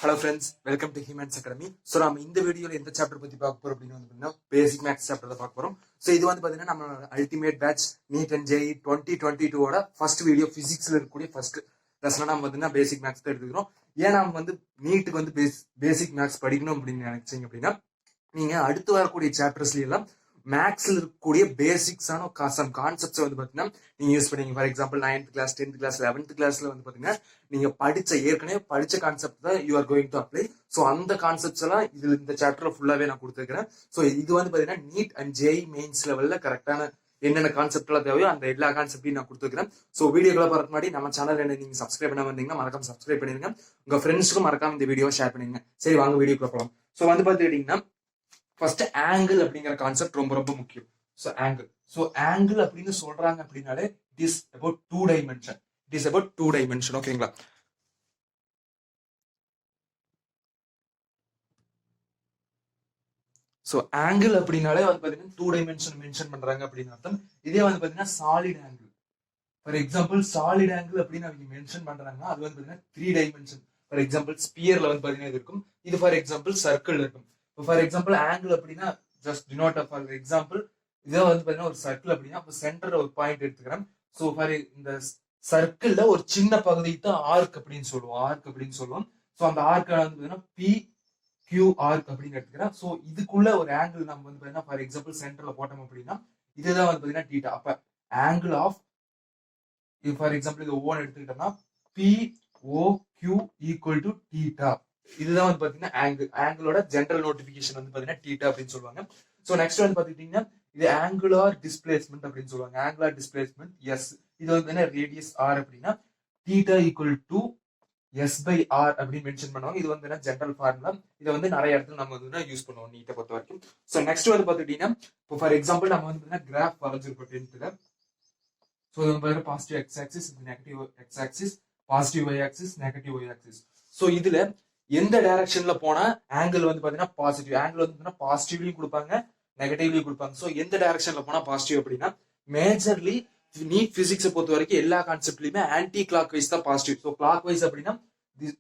Hello friends, welcome to humans academy. So நம்ம இந்த வீடியோவில் எந்த சாப்டர் பற்றி பார்க்க போறோம் அப்படின்னு பார்த்தீங்கன்னா பேசிக் மேக்ஸ் சாப்டர் தான் பார்க்க போறோம். ஸோ இது வந்து பார்த்தீங்கன்னா நம்ம ultimate batch NEET and JEE 2022 first video பிசிக்ஸ்ல இருக்கக்கூடிய ஃபர்ஸ்ட் லெசனாக நம்ம பார்த்தீங்கன்னா பேசிக் மேக்ஸ் தான் எடுத்துக்கிறோம். ஏன் நம்ம வந்து நீட்டுக்கு வந்து பேசிக் மேக்ஸ் படிக்கணும் அப்படின்னு நினைச்சீங்க அப்படின்னா நீங்க அடுத்து வரக்கூடிய சாப்டர்ஸ்ல எல்லாம் மேக்ஸ்ல இருக்கக்கூடிய பேசிக்ஸான சம் கான்செப்ட்ஸ் வந்து பாத்தீங்கன்னா நீங்க யூஸ் பண்ணீங்க. For example 9th class 10th class 11th கிளாஸ்ல வந்து பாத்தீங்கன்னா நீங்க ஏற்கனவே படிச்ச கான்செப்ட் தான் you are going to apply. So அந்த கான்செப்ட்ஸ் எல்லாம் இதுல இந்த சாப்டர்ல ஃபுல்லாவே நான் கொடுத்துருக்கிறேன். ஸோ இது வந்து பாத்தீங்கன்னா நீட் அண்ட் ஜேஇ மெயின்ஸ் லெவல்ல கரெக்டான என்னென்ன கான்செப்ட் எல்லாம் தேவையோ அந்த எல்லா கான்செப்டையும் நான் கொடுத்துருக்கேன். ஸோ வீடியோக்களை பார்க்க முன்னாடி நம்ம சேனல் என்ன நீங்க சப்ஸ்கிரைப் பண்ண வந்தீங்கன்னா மறக்காம சப்ஸ்கிரைப் பண்ணிருங்க. உங்க ஃப்ரெண்ட்ஸ்க்கும் மறக்காம இந்த வீடியோ ஷேர் பண்ணிருங்க. சரி, வாங்க வீடியோக்குள்ள போகலாம். ஸோ வந்து பாத்துக்கிட்டீங்கன்னா ஃபர்ஸ்ட் ஆங்கிள் அப்படிங்கிற கான்செப்ட் ரொம்ப ரொம்ப முக்கியம். ஸோ ஆங்கிள் அப்படின்னு சொல்றாங்க அப்படின்னாலே it is about two dimension. ஓகேங்களா? ஸோ ஆங்கிள் அப்படின்னாலே வந்து பாத்தீங்கன்னா டூ டைமென்ஷன் மென்ஷன் பண்றாங்க அப்படின்னு அர்த்தம். இதே வந்து பாத்தீங்கன்னா solid angle, for example solid angle அப்படின்னு அவங்க மென்ஷன் பண்றாங்கன்னா அது வந்து பாத்தீங்கன்னா 3 டைமென்ஷன். ஃபார் எக்ஸாம்பிள் ஸ்பியர்ல வந்து பாத்தீங்கன்னா இது இருக்கும். இது ஃபார் எக்ஸாம்பிள் சர்க்கிள் இருக்கும். ஃபார் எக்ஸாம்பிள் ஆங்கிள் அப்படின்னா ஜஸ்ட் டினோட் ஃபார் எக்ஸாம்பிள் இதே வந்து பாத்தீங்கன்னா ஒரு சர்க்கிள் அப்படின்னா அப்ப சென்டர்ல ஒரு பாயிண்ட் எடுத்துக்கிறேன். ஸோ ஃபார் இந்த சர்க்கிள்ல ஒரு சின்ன பகுதி தான் ஆர்க் அப்படின்னு சொல்லுவோம். ஸோ அந்த ஆர்க் வந்து பாத்தீங்கன்னா பி கியூ ஆர்க் அப்படின்னு எடுத்துக்கிறேன். ஸோ இதுக்குள்ள ஒரு ஆங்கிள் நம்ம வந்து பாத்தீங்கன்னா ஃபார் எக்ஸாம்பிள் சென்டர்ல போட்டோம் அப்படின்னா இதுதான் வந்து பாத்தீங்கன்னா தீட்டா. அப்ப ஆங்கிள் ஆஃப் ஃபார் எக்ஸாம்பிள் இது ஓன் எடுத்துக்கிட்டோம்னா P O Q equal to theta. இதுதான் வந்து பாத்தீங்கன்னா ஆங்கிளோட ஜெனரல் நோட்டிபிகேஷன் வந்து பாத்தீங்கன்னா தீட்டா அப்படின்னு சொல்லுவாங்க. ஸோ நெக்ஸ்ட் வந்து பாத்துக்கிட்டீங்கன்னா இது ஆங்குலார் டிஸ்பிளேஸ்மெண்ட் அப்படின்னு சொல்லுவாங்க. Angular displacement S. இது வந்து ரேடியஸ் ஆர் அப்படின்னா theta equal to S by R அப்படின்னு மென்ஷன் பண்ணுவாங்க. இது வந்து ஜெனரல் ஃபார்முலா. இதை வந்து நிறைய இடத்துல நம்ம வந்து யூஸ் பண்ணுவோம் நீட்டை பொறுத்த வரைக்கும். ஸோ நெக்ஸ்ட் வந்து பாத்துக்கிட்டீங்கன்னா இப்போ ஃபார் எக்ஸாம்பிள் நம்ம வந்து கிராஃப் வரைஞ்சிருக்கோம் 10th. ஸோ இது வந்து positive X axis, negative X axis, positive Y axis, negative Y axis. So இதுல எந்த டைரக்ஷன்ல போனா ஆங்கிள் வந்து பாத்தீங்கன்னா பாசிட்டிவ், ஆங்கிள் வந்து பாசிட்டிவ்லயும் கொடுப்பாங்க நெகட்டிவ்லயும் கொடுப்பாங்க. ஸோ எந்த டைரக்ஷன்ல போனா பாசிட்டிவ் அப்படின்னா மேஜர்லி நீட் பிசிக்ஸை பொறுத்த வரைக்கும் எல்லா கான்செப்ட்லயுமே ஆன்டி கிளாக் வைஸ் தான் பாசிட்டிவ். ஸோ கிளாக் வைஸ் அப்படின்னா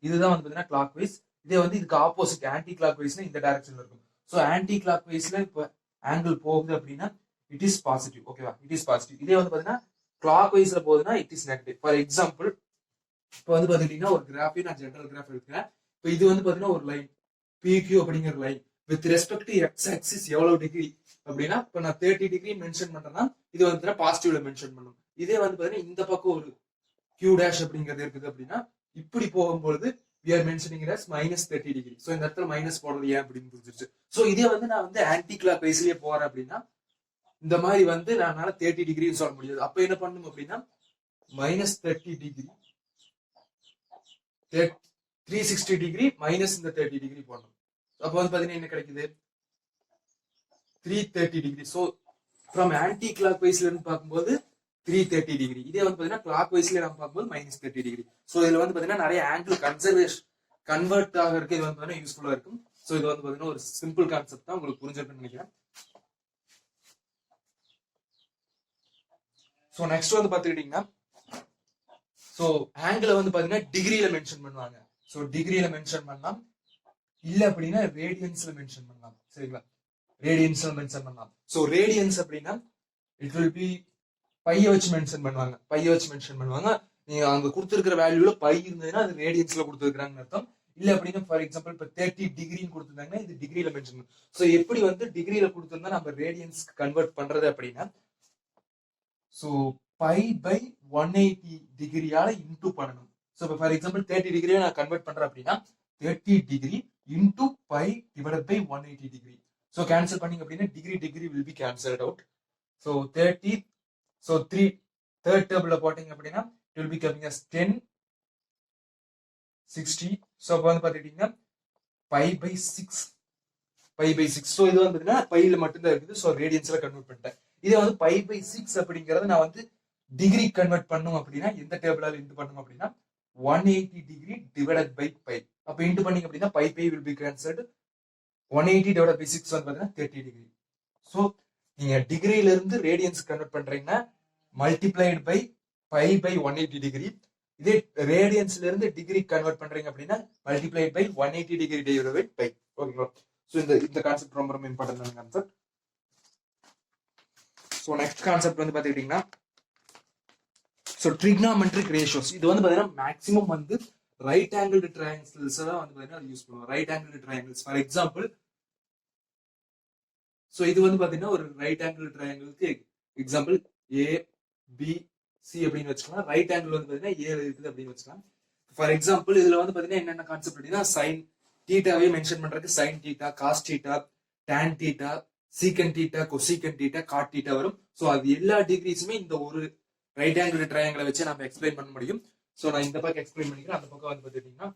இதுதான் வந்து பாத்தீங்கன்னா கிளாக் வைஸ். இதே வந்து இதுக்கு ஆப்போசிட் ஆன்டி கிளாக் வைஸ்னா இந்த டைரக்ஷன்ல இருக்கும். ஸோ ஆன்டி கிளாக் வைஸ்ல இப்போ ஆங்கிள் போகுது அப்படின்னா இட் இஸ் பாசிட்டிவ். ஓகேவா? It is positive. இதே வந்து பாத்தீங்கன்னா கிளாக் வைஸ்ல போகுதுன்னா it is negative. For example இப்போ வந்து பாத்துக்கிட்டீங்கன்னா ஒரு கிராஃபே நான் ஜெனரல் கிராஃப் எடுக்கிறேன். இப்போ இது வந்து பாத்தீங்கன்னா ஒரு லைன் PQ அப்படிங்கிற line with respect to X axis எவ்வளவு டிகிரி அப்படின்னா இப்போ நான் 30 டிகிரி மென்ஷன் பண்றேன்னா இது வந்து பாசிட்டிவ்ல மென்ஷன் பண்ணும். இதே வந்து பாத்தீங்கன்னா இந்த பக்கம் ஒரு Q டேஷ் அப்படிங்கிறது இருக்குது அப்படின்னா இப்படி போகும்போது we are mentioning it as -30 degree. So இந்த இடத்துல மைனஸ் போடுறது ஏன் அப்படின்னு புரிஞ்சிருச்சு. ஸோ இதே வந்து நான் வந்து ஆன்டி கிளாக் வைஸ்லயே போறேன் அப்படின்னா இந்த மாதிரி வந்து நான் 30 டிகிரின்னு சொல்ல முடியாது. அப்ப என்ன பண்ணணும் அப்படின்னா -30 டிகிரி 360 டிகிரி மைனஸ் இந்த 30 டிகிரி போடணும். அப்போ வந்து பாத்தீங்கன்னா என்ன கிடைக்குது 330 degree. So from anti clock வைஸ்ல இருந்து பார்க்கும்போது 330 டிகிரி. இதே வந்து பாத்தீங்கன்னா கிளாக் வைஸ்ல நம்ம பார்க்கும்போது -30 டிகிரி. ஸோ இதுல வந்து பாத்தீங்கன்னா நிறைய ஆங்கிள் கன்வெர்ட் ஆகிறதுக்கு இது வந்து பாத்தீங்கன்னா யூஸ்ஃபுல்லா இருக்கும். ஸோ இது வந்து பாத்தீங்கன்னா ஒரு சிம்பிள் கான்செப்ட் தான், உங்களுக்கு புரிஞ்சிருக்குன்னு நினைக்கிறேன். ஸோ நெக்ஸ்ட் வந்து பாத்துக்கிட்டீங்கன்னா ஸோ ஆங்கிள் வந்து பாத்தீங்கன்னா டிகிரியில மென்ஷன் பண்ணுவாங்க. ஸோ டிகிரியில மென்ஷன் பண்ணலாம், இல்ல அப்படின்னா ரேடியன்ஸ்ல மென்ஷன் பண்ணலாம். சரிங்களா? ரேடியன்ஸ்ல மென்ஷன் பண்ணலாம். ஸோ ரேடியன்ஸ் அப்படின்னா இட் வில் பி பைய வச்சு மென்ஷன் பண்ணுவாங்க. நீங்க அங்க கொடுத்துருக்கிற வேல்யூல பை இருந்ததுன்னா அது ரேடியன்ஸ்ல கொடுத்துருக்காங்கன்னு அர்த்தம். இல்ல அப்படின்னா ஃபார் எக்ஸாம்பிள் இப்போ 30 டிகிரின்னு கொடுத்துருந்தாங்கன்னா இது டிகிரியில மென்ஷன் பண்ணும். ஸோ எப்படி வந்து டிகிரியில கொடுத்துருந்தா நம்ம ரேடியன்ஸ்க்கு கன்வெர்ட் பண்றது அப்படின்னா ஸோ பை பை 180 டிகிரியால இன்டூ பண்ணணும். ஸோ இப்போ ஃபார் எக்ஸாம்பிள் 30 டிகிரியை நான் கன்வெர்ட் பண்றேன் அப்படின்னா 30 degree into pi divided by 180 degree. So cancel பண்ணீங்க அப்படின்னா degree will be cancelled out. So 30 so 3 third டேபிள்ல போட்டீங்க அப்படின்னா it will be coming as 10 60. So இப்போ வந்து பாத்துக்கிட்டீங்கன்னா பை பை 6. ஸோ இது வந்து பாத்தீங்கன்னா பையில மட்டும்தான் இருக்குது. ஸோ ரேடியன்ஸ்ல கன்வெர்ட் பண்ணிட்டேன். இதே வந்து பை பை 6 அப்படிங்கறத நான் வந்து டிகிரி கன்வெர்ட் பண்ணும் அப்படின்னா எந்த டேபிளால இன்டு பண்ணும் அப்படின்னா 180 டிகிரி டிவைடட் பை பை. அப்ப இன்டு பண்ணீங்க அப்படின்னா by will be cancelled. 180 divided by 6 வந்து பாத்தீங்கன்னா 30 டிகிரி. ஸோ நீங்க டிகிரியில இருந்து ரேடியன்ஸ் கன்வெர்ட் பண்றீங்கன்னா multiplied by pi by 180 degree இதே ரேடியன்ஸ்ல இருந்து டிகிரி கன்வெர்ட் பண்றீங்க அப்படின்னா multiplied by 180 degree divided by ஓகேங்களா. ஸோ இந்த கான்செப்ட் ரொம்ப ரொம்ப இம்பார்ட்டன்டான கான்செப்ட். ஸோ நெக்ஸ்ட் கான்செப்ட் வந்து பாத்துக்கிட்டீங்கன்னா ஸோ ட்ரிக்னாமெட்ரிக் ரேஷியோஸ். இது வந்து பாத்தீங்கன்னா மேக்ஸிமம் வந்து ரைட் ஆங்கிள் ட்ரையாங்கிள்ஸ் தான் வந்து பாத்தீங்கன்னா யூஸ் பண்ணுவோம். Right angle triangles for example, so இது வந்து பாத்தீங்கன்னா ஒரு ரைட் ஆங்கிள் ட்ரையாங்கிளுக்கு எக்ஸாம்பிள் ஏ பி சி அப்படின்னு வச்சுக்கலாம். ரைட் ஆங்கிள் வந்து பாத்தீங்கன்னா ஏ இருக்குது அப்படின்னு வச்சுக்கலாம். ஃபார் எக்ஸாம்பிள் இதுல வந்து பாத்தீங்கன்னா என்னென்ன கான்செப்ட் அப்படின்னா சைன் தீட்டாவே மென்ஷன் பண்றதுக்கு sine theta, cos theta, tan theta, secant theta, cosecant theta, cot theta வரும். ஸோ அது எல்லா டிகிரிஸுமே இந்த ஒரு ரைட் ஆங்கிள் ட்ரையாங்கிளை வச்சு நம்ம எக்ஸ்பிளைன் பண்ண முடியும். ஸோ நான் இந்த பக்கம் எக்ஸ்பிளைன் பண்ணிக்கிறேன், அந்த பக்கம் வந்து பாத்தீங்கன்னா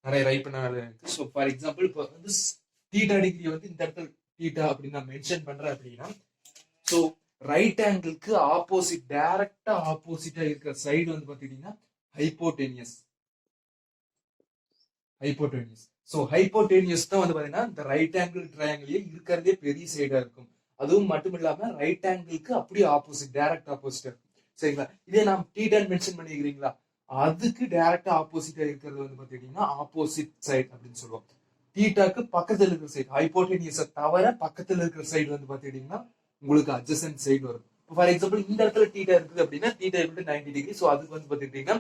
நிறைய ரைட் பண்ண இருக்கு. ஸோ ஃபார் எக்ஸாம்பிள் இப்போ வந்து தீட்டா டிகிரி வந்து இந்த இடத்துல தீட்டா அப்படின்னு நான் மென்ஷன் பண்றேன் அப்படின்னா, ஸோ ரைட் ஆங்கிளுக்கு ஆப்போசிட் டைரக்டா ஆப்போசிட்டா இருக்கிற சைடு வந்து பாத்தீங்கன்னா ஹைப்போடெனியஸ். ஸோ ஹைப்போடெனியஸ் தான் வந்து பாத்தீங்கன்னா இந்த ரைட் ஆங்கிள் ட்ரையாங்கிளே இருக்கிறதே பெரிய சைடா இருக்கும். அதுவும் மட்டும் இல்லாம ரைட் ஆங்கிளுக்கு அப்படியே ஆப்போசிட் டைரக்ட் ஆப்போசிட்டா இருக்கும். சரிங்களா. இதே நாம் தீட்டான்னு மென்ஷன் பண்ணிக்கிறீங்களா, அதுக்கு டைரக்டா ஆப்போசிட்டா இருக்கிறது வந்து பாத்தீங்கன்னா ஆப்போசிட் சைடு அப்படின்னு சொல்லுவோம். தீட்டாக்கு பக்கத்துல இருக்கிற சைடு, ஹைப்போடெனியஸை தவிர பக்கத்துல இருக்கிற சைடு வந்து பாத்தீங்கன்னா உங்களுக்கு அட்ஜசன்ட் சைடு வரும். ஃபார் எக்ஸாம்பிள் இந்த இடத்துல தீட்டா இருக்குது அப்படின்னா theta equal to 90 degree. So அதுக்கு வந்து பாத்துக்கிட்டீங்கன்னா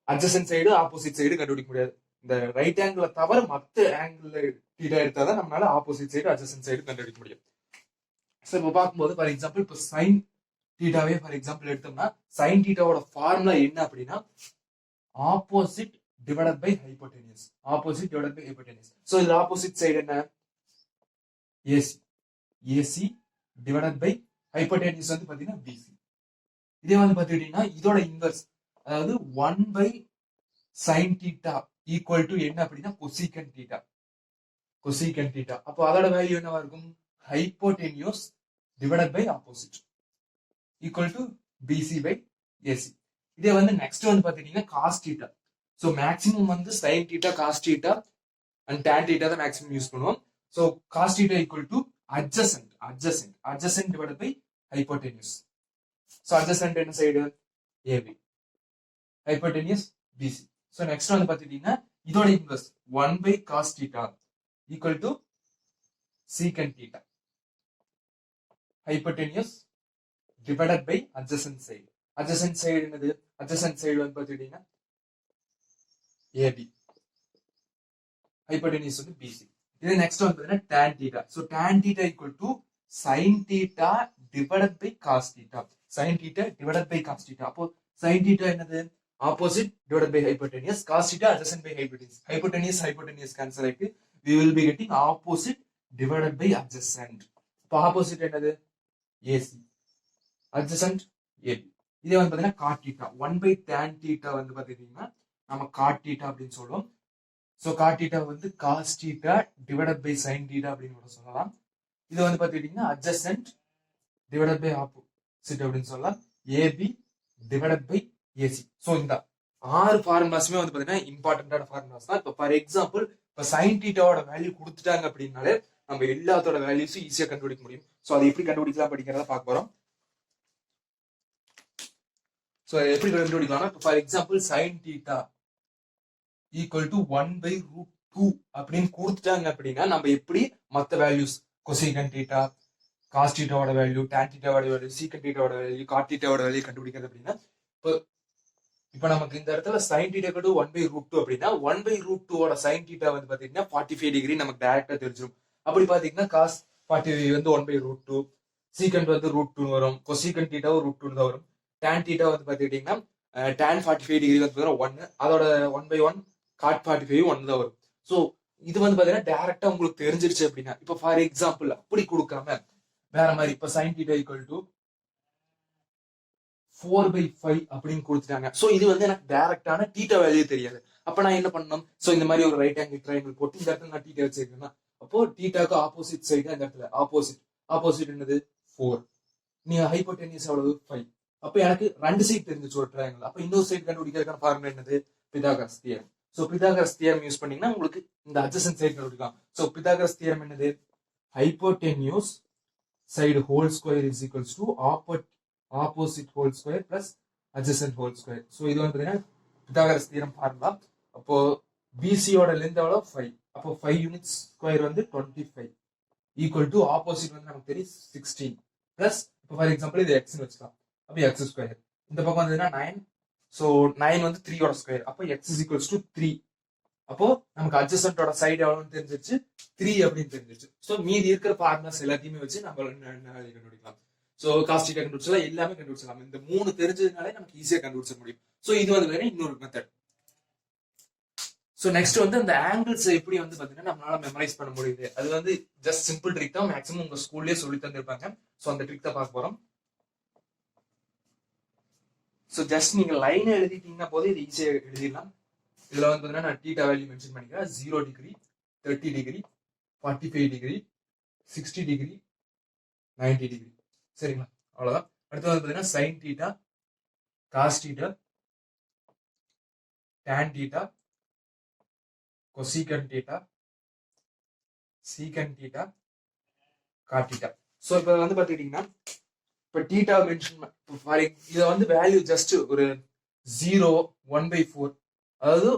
அட்ஜசன்ட் சைடு ஆப்போசிட் சைடு கண்டுபிடிக்க முடியாது. இந்த ரைட் ஆங்கிள் தவிர மற்ற ஆங்கிள் தீட்டா எடுத்தாதான் நம்மளால ஆப்போசிட் சைடு அட்ஜசன்ட் சைடு கண்டுபிடிக்க முடியும். ஸோ இப்போ பார்க்கும்போது ஃபார் எக்ஸாம்பிள் இப்போ சைன் தீட்டாவே ஃபார் எக்ஸாம்பிள் எடுத்தோம்னா சைன் தீட்டாவோட ஃபார்முலா என்ன அப்படின்னா opposite divided by hypotenuse. Opposite divided by hypotenuse. So இதுல ஆப்போசிட் சைடு என்ன, AC. AC divided by hypotenuse வந்து பாத்தீங்கன்னா பிசி. இதே வந்து பாத்துக்கிட்டீங்கன்னா இதோட இன்வெர்ஸ், அதாவது 1 by sine theta equal to என்ன அப்படின்னா கொசீக்கன் தீட்டா. கொசீக்கன் தீட்டா அப்போ அதோட வேல்யூ என்னவா இருக்கும், hypotenuse divided by opposite equal to BC by AC. இதே வந்து நெக்ஸ்ட் வந்து பாத்துக்கிட்டீங்கன்னா காஸ் தீட்டா. ஸோ மேக்ஸிமம் வந்து sine theta, cos theta and tan theta தான் மேக்ஸிமம் யூஸ் பண்ணுவோம். So cos theta equal to adjacent divided by hypotenuse. So adjacent என்ன side, AB, hypotenuse BC. So next வந்து பாத்துட்டீங்கன்னா இதோட இன்வெர்ஸ் 1 by cos theta equal to secant theta. Hypotenuse divided by adjacent side. Adjacent side என்னது, adjacent side வந்து பாத்துட்டீங்கன்னா AB, hypotenuse வந்து BC. இது நெக்ஸ்ட் வந்து பாத்தீங்கன்னா tan theta. So tan theta equal to sin theta divided by cos theta. Sin theta divided by cos theta. அப்போ sin theta என்னது, opposite divided by hypotenuse. Cos theta adjacent by hypotenuse. Hypotenuse cancel ஆயிட்டு we will be getting opposite divided by adjacent. இப்போ opposite என்னது, AC, adjacent AB. இதே வந்து பாத்தீங்கன்னா cot theta 1 by tan theta வந்து பாத்தீங்கன்னா நம்ம cot theta அப்படின்னு சொல்லுவோம். ஸோ காட் தீட்டா வந்து cos theta divided by sine theta அப்படின்னு கூட சொல்லலாம். இது வந்து பாத்துக்கிட்டீங்கன்னா அட்ஜசன்ட் டிவைடட் பை ஆப்போசிட் அப்படின்னு சொல்லலாம். AB divided by AC. So இந்த 6 ஃபார்முலாஸுமே வந்து பாத்தீங்கன்னா இம்பார்ட்டன்டான ஃபார்முலாஸ் தான். இப்போ ஃபார் எக்ஸாம்பிள் இப்போ சைன் தீட்டாவோட வேல்யூ கொடுத்துட்டாங்க அப்படின்னாலே நம்ம எல்லாத்தோட வேல்யூஸும் ஈஸியா கண்டுபிடிக்க முடியும். ஸோ அதை எப்படி கண்டுபிடிக்கலாம் படிக்கிறத பார்க்க போறோம். ஸோ எப்படி கண்டுபிடிக்கலாம்னா இப்போ for example sign theta equal to 1 by root 2 அப்படின்னு கொடுத்துட்டாங்க அப்படின்னா நம்ம எப்படி மற்ற வேல்யூஸ் கொசீகன் தீட்டா, காஸ் தீட்டாவோட வேல்யூ, டான் தீட்டாவோட வேல்யூ, சீக்கன் தீட்டாவோட வேல்யூ, காட் தீட்டாவோட வேல்யூ கண்டுபிடிக்கிறது அப்படின்னா இப்போ நமக்கு இந்த இடத்துல sine theta equal to 1 by root 2 அப்படின்னா 1 by root 2 ஓட சைன் தீட்டா வந்து பாத்தீங்கன்னா 45 டிகிரி நமக்கு டைரக்டா தெரிஞ்சிடும். அப்படி பாத்தீங்கன்னா காஸ் 45 வந்து 1 by root 2, சீக்கன் வந்து root 2 வரும், கொசீகன் தீட்டாவும் root 2 தான் வரும். டான் தீட்டா வந்து பாத்துக்கிட்டீங்கன்னா டான் 45 டிகிரி வந்து 1, அதோட 1 by 1 காட் 45 1 தான் வரும். ஸோ இது வந்து பாத்தீங்கன்னா டைரக்டா உங்களுக்கு தெரிஞ்சிருச்சு அப்படின்னா இப்போ ஃபார் எக்ஸாம்பிள் அப்படி கொடுக்காம வேற மாதிரி இப்போ sign theta equal to 4 by 5 அப்படின்னு கொடுத்துட்டாங்க. ஸோ இது வந்து எனக்கு டைரக்டான தீட்டா வேல்யூ தெரியாது. அப்ப நான் என்ன பண்ணணும், ஸோ இந்த மாதிரி ஒரு ரைட் ஆங்கிள் ட்ரையாங்கிள் போட்டு இந்த இடத்துல நான் தீட்டா வச்சிருக்கேன்னா அப்போ தீட்டாக்கு ஆப்போசிட் சைடு இந்த இடத்துல ஆப்போசிட் என்னது 4, நீங்க ஹைப்போடெனியஸ் எவ்வளவு 5. அப்ப எனக்கு 2 சைடு தெரிஞ்சிச்சு ஒரு ட்ரையாங்கிள். அப்ப இன்னொரு சைடு கண்டுபிடிக்கிறதுக்கான ஃபார்முலா என்னது, Pythagoras theorem. So Pythagoras theorem use பண்ணீங்கன்னா உங்களுக்கு இந்த அட்ஜசன்ட் சைடு கண்டுபிடிக்கலாம். ஸோ பிதாகரஸ் தியரம் என்னது, hypotenuse side whole square is equals to opposite whole square plus adjacent whole square. ஸோ இது வந்து பார்த்தீங்கன்னா பித்தாகரஸ் தியரம் ஃபார்முலா. அப்போ பிசியோட லென்த் எவ்வளோ 5. அப்போ 5 யூனிட்ஸ் ஸ்கொயர் வந்து 25 ஈக்குவல் டு ஆப்போசிட் வந்து நமக்கு தெரியும் 16 பிளஸ் இப்போ ஃபார் எக்ஸாம்பிள் இது எக்ஸ்னு வச்சுக்கலாம். அப்போ எக்ஸ் ஸ்கொயர் இந்த பக்கம் வந்ததுன்னா 9. ஸோ 9 வந்து 3யோட ஸ்கொயர். அப்போ எக்ஸ் இஸ் ஈக்குவல்ஸ் டு 3. அப்போ நமக்கு அட்ஜசன்டோட சைடு எவ்வளோன்னு தெரிஞ்சிருச்சு 3 அப்படின்னு தெரிஞ்சிருச்சு. ஸோ மீதி இருக்கிற ஃபார்முலாஸ் எல்லாத்தையுமே வச்சு நம்ம கண்டுபிடிக்கலாம். ஸோ காஸ்ட் டீட்டா கண்டுபிடிச்சலாம், எல்லாமே கண்டுபிடிச்சலாம். இந்த 3 தெரிஞ்சதுனாலே நமக்கு ஈஸியாக கண்டுபிடிச்ச முடியும். ஸோ இது வந்து இன்னொரு மெத்தட். ஸோ நெக்ஸ்ட் வந்து அந்த ஆங்கிள்ஸ் எப்படி வந்து பார்த்தீங்கன்னா நம்மளால மெமரைஸ் பண்ண முடியுது. அது வந்து ஜஸ்ட் சிம்பிள் ட்ரிக் தான், மேக்ஸிமம் உங்க ஸ்கூல்லேயே சொல்லி தந்திருப்பாங்க. ஸோ அந்த ட்ரிக் தான் பார்க்க போறோம். ஸோ ஜஸ்ட் நீங்க லைன் எழுதிட்டீங்கன்னா போது இது ஈஸியாக எழுதிடலாம். இதுல வந்து பார்த்தீங்கன்னா நான் டீட்டா வேல்யூ மென்ஷன் பண்ணிக்கிறேன். 0 degree, 30 degree, 45 degree, 60 degree, 90 degree. சரிங்களா, அவ்வளவுதான். அடுத்து வந்து பார்த்தீங்கன்னா sine theta, cos theta, tan theta, cosecant theta, secant theta, cot theta. So இப்போ வந்து பார்த்துக்கிட்டீங்கன்னா இப்போ டீட்டா மென்ஷன் இதை வந்து வேல்யூ ஜஸ்ட் ஒரு 0, 1/4, அதாவது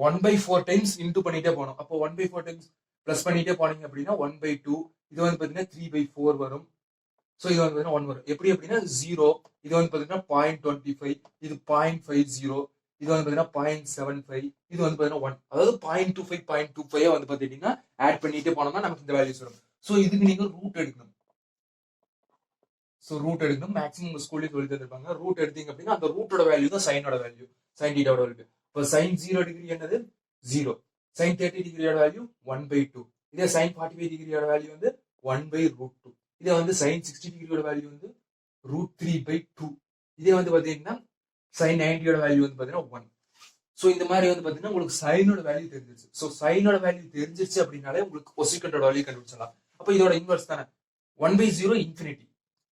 1/4 டைம்ஸ் இன்டூ பண்ணிட்டே போனோம். அப்போ 1/4 டைம்ஸ் பிளஸ் பண்ணிட்டே போனீங்க அப்படின்னா 1/2. இது வந்து பார்த்தீங்கன்னா 3/4 வரும். ஸோ இது வந்து பார்த்தீங்கன்னா 1 வரும். எப்படி அப்படின்னா 0, இது வந்து பார்த்தீங்கன்னா 0.25, இது 0.50, இது வந்து பார்த்தீங்கன்னா 0.75, இது வந்து பார்த்தீங்கன்னா 1. அதாவது 0.25, 0.25 வந்து பார்த்துக்கிட்டீங்கன்னா ஆட் பண்ணிட்டே போனோம்னா நமக்கு இந்த வேல்யூஸ் வரும். ஸோ இதுக்கு நீங்க ரூட் எடுக்கணும். ஸோ ரூட் எடுக்கணும். மேக்ஸிமம் உங்க ஸ்கூல்லேயே சொல்லி தந்திருப்பாங்க. ரூட் எடுத்தீங்க அப்படின்னா அந்த ரூட்டோட வேல்யூ தான் சைனோட வேல்யூ, சைன் டீட்டாவோட வேல்யூ. இப்போ சைன் 0 டிகிரி என்னது 0, சைன் 30 டிகிரியோட வேல்யூ 1/2, இதே சைன் 45 டிகிரியோட வேல்யூ வந்து 1/√2, இதே வந்து சைன் 60 டிகிரியோட வேல்யூ வந்து √3/2, இதே வந்து பாத்தீங்கன்னா சைன் 90யோட வேல்யூ வந்து பாத்தீங்கன்னா 1. ஸோ இந்த மாதிரி வந்து பாத்தீங்கன்னா உங்களுக்கு சைனோட வேல்யூ தெரிஞ்சிருச்சு. ஸோ சைனோட வேல்யூ தெரிஞ்சிருச்சு அப்படின்னாலே உங்களுக்கு கொசிகண்டோட வேல்யூ கண்டுபிடிச்சலாம். அப்போ இதோட இன்வெர்ஸ் தானே 1/0 இன்ஃபினிட்டி,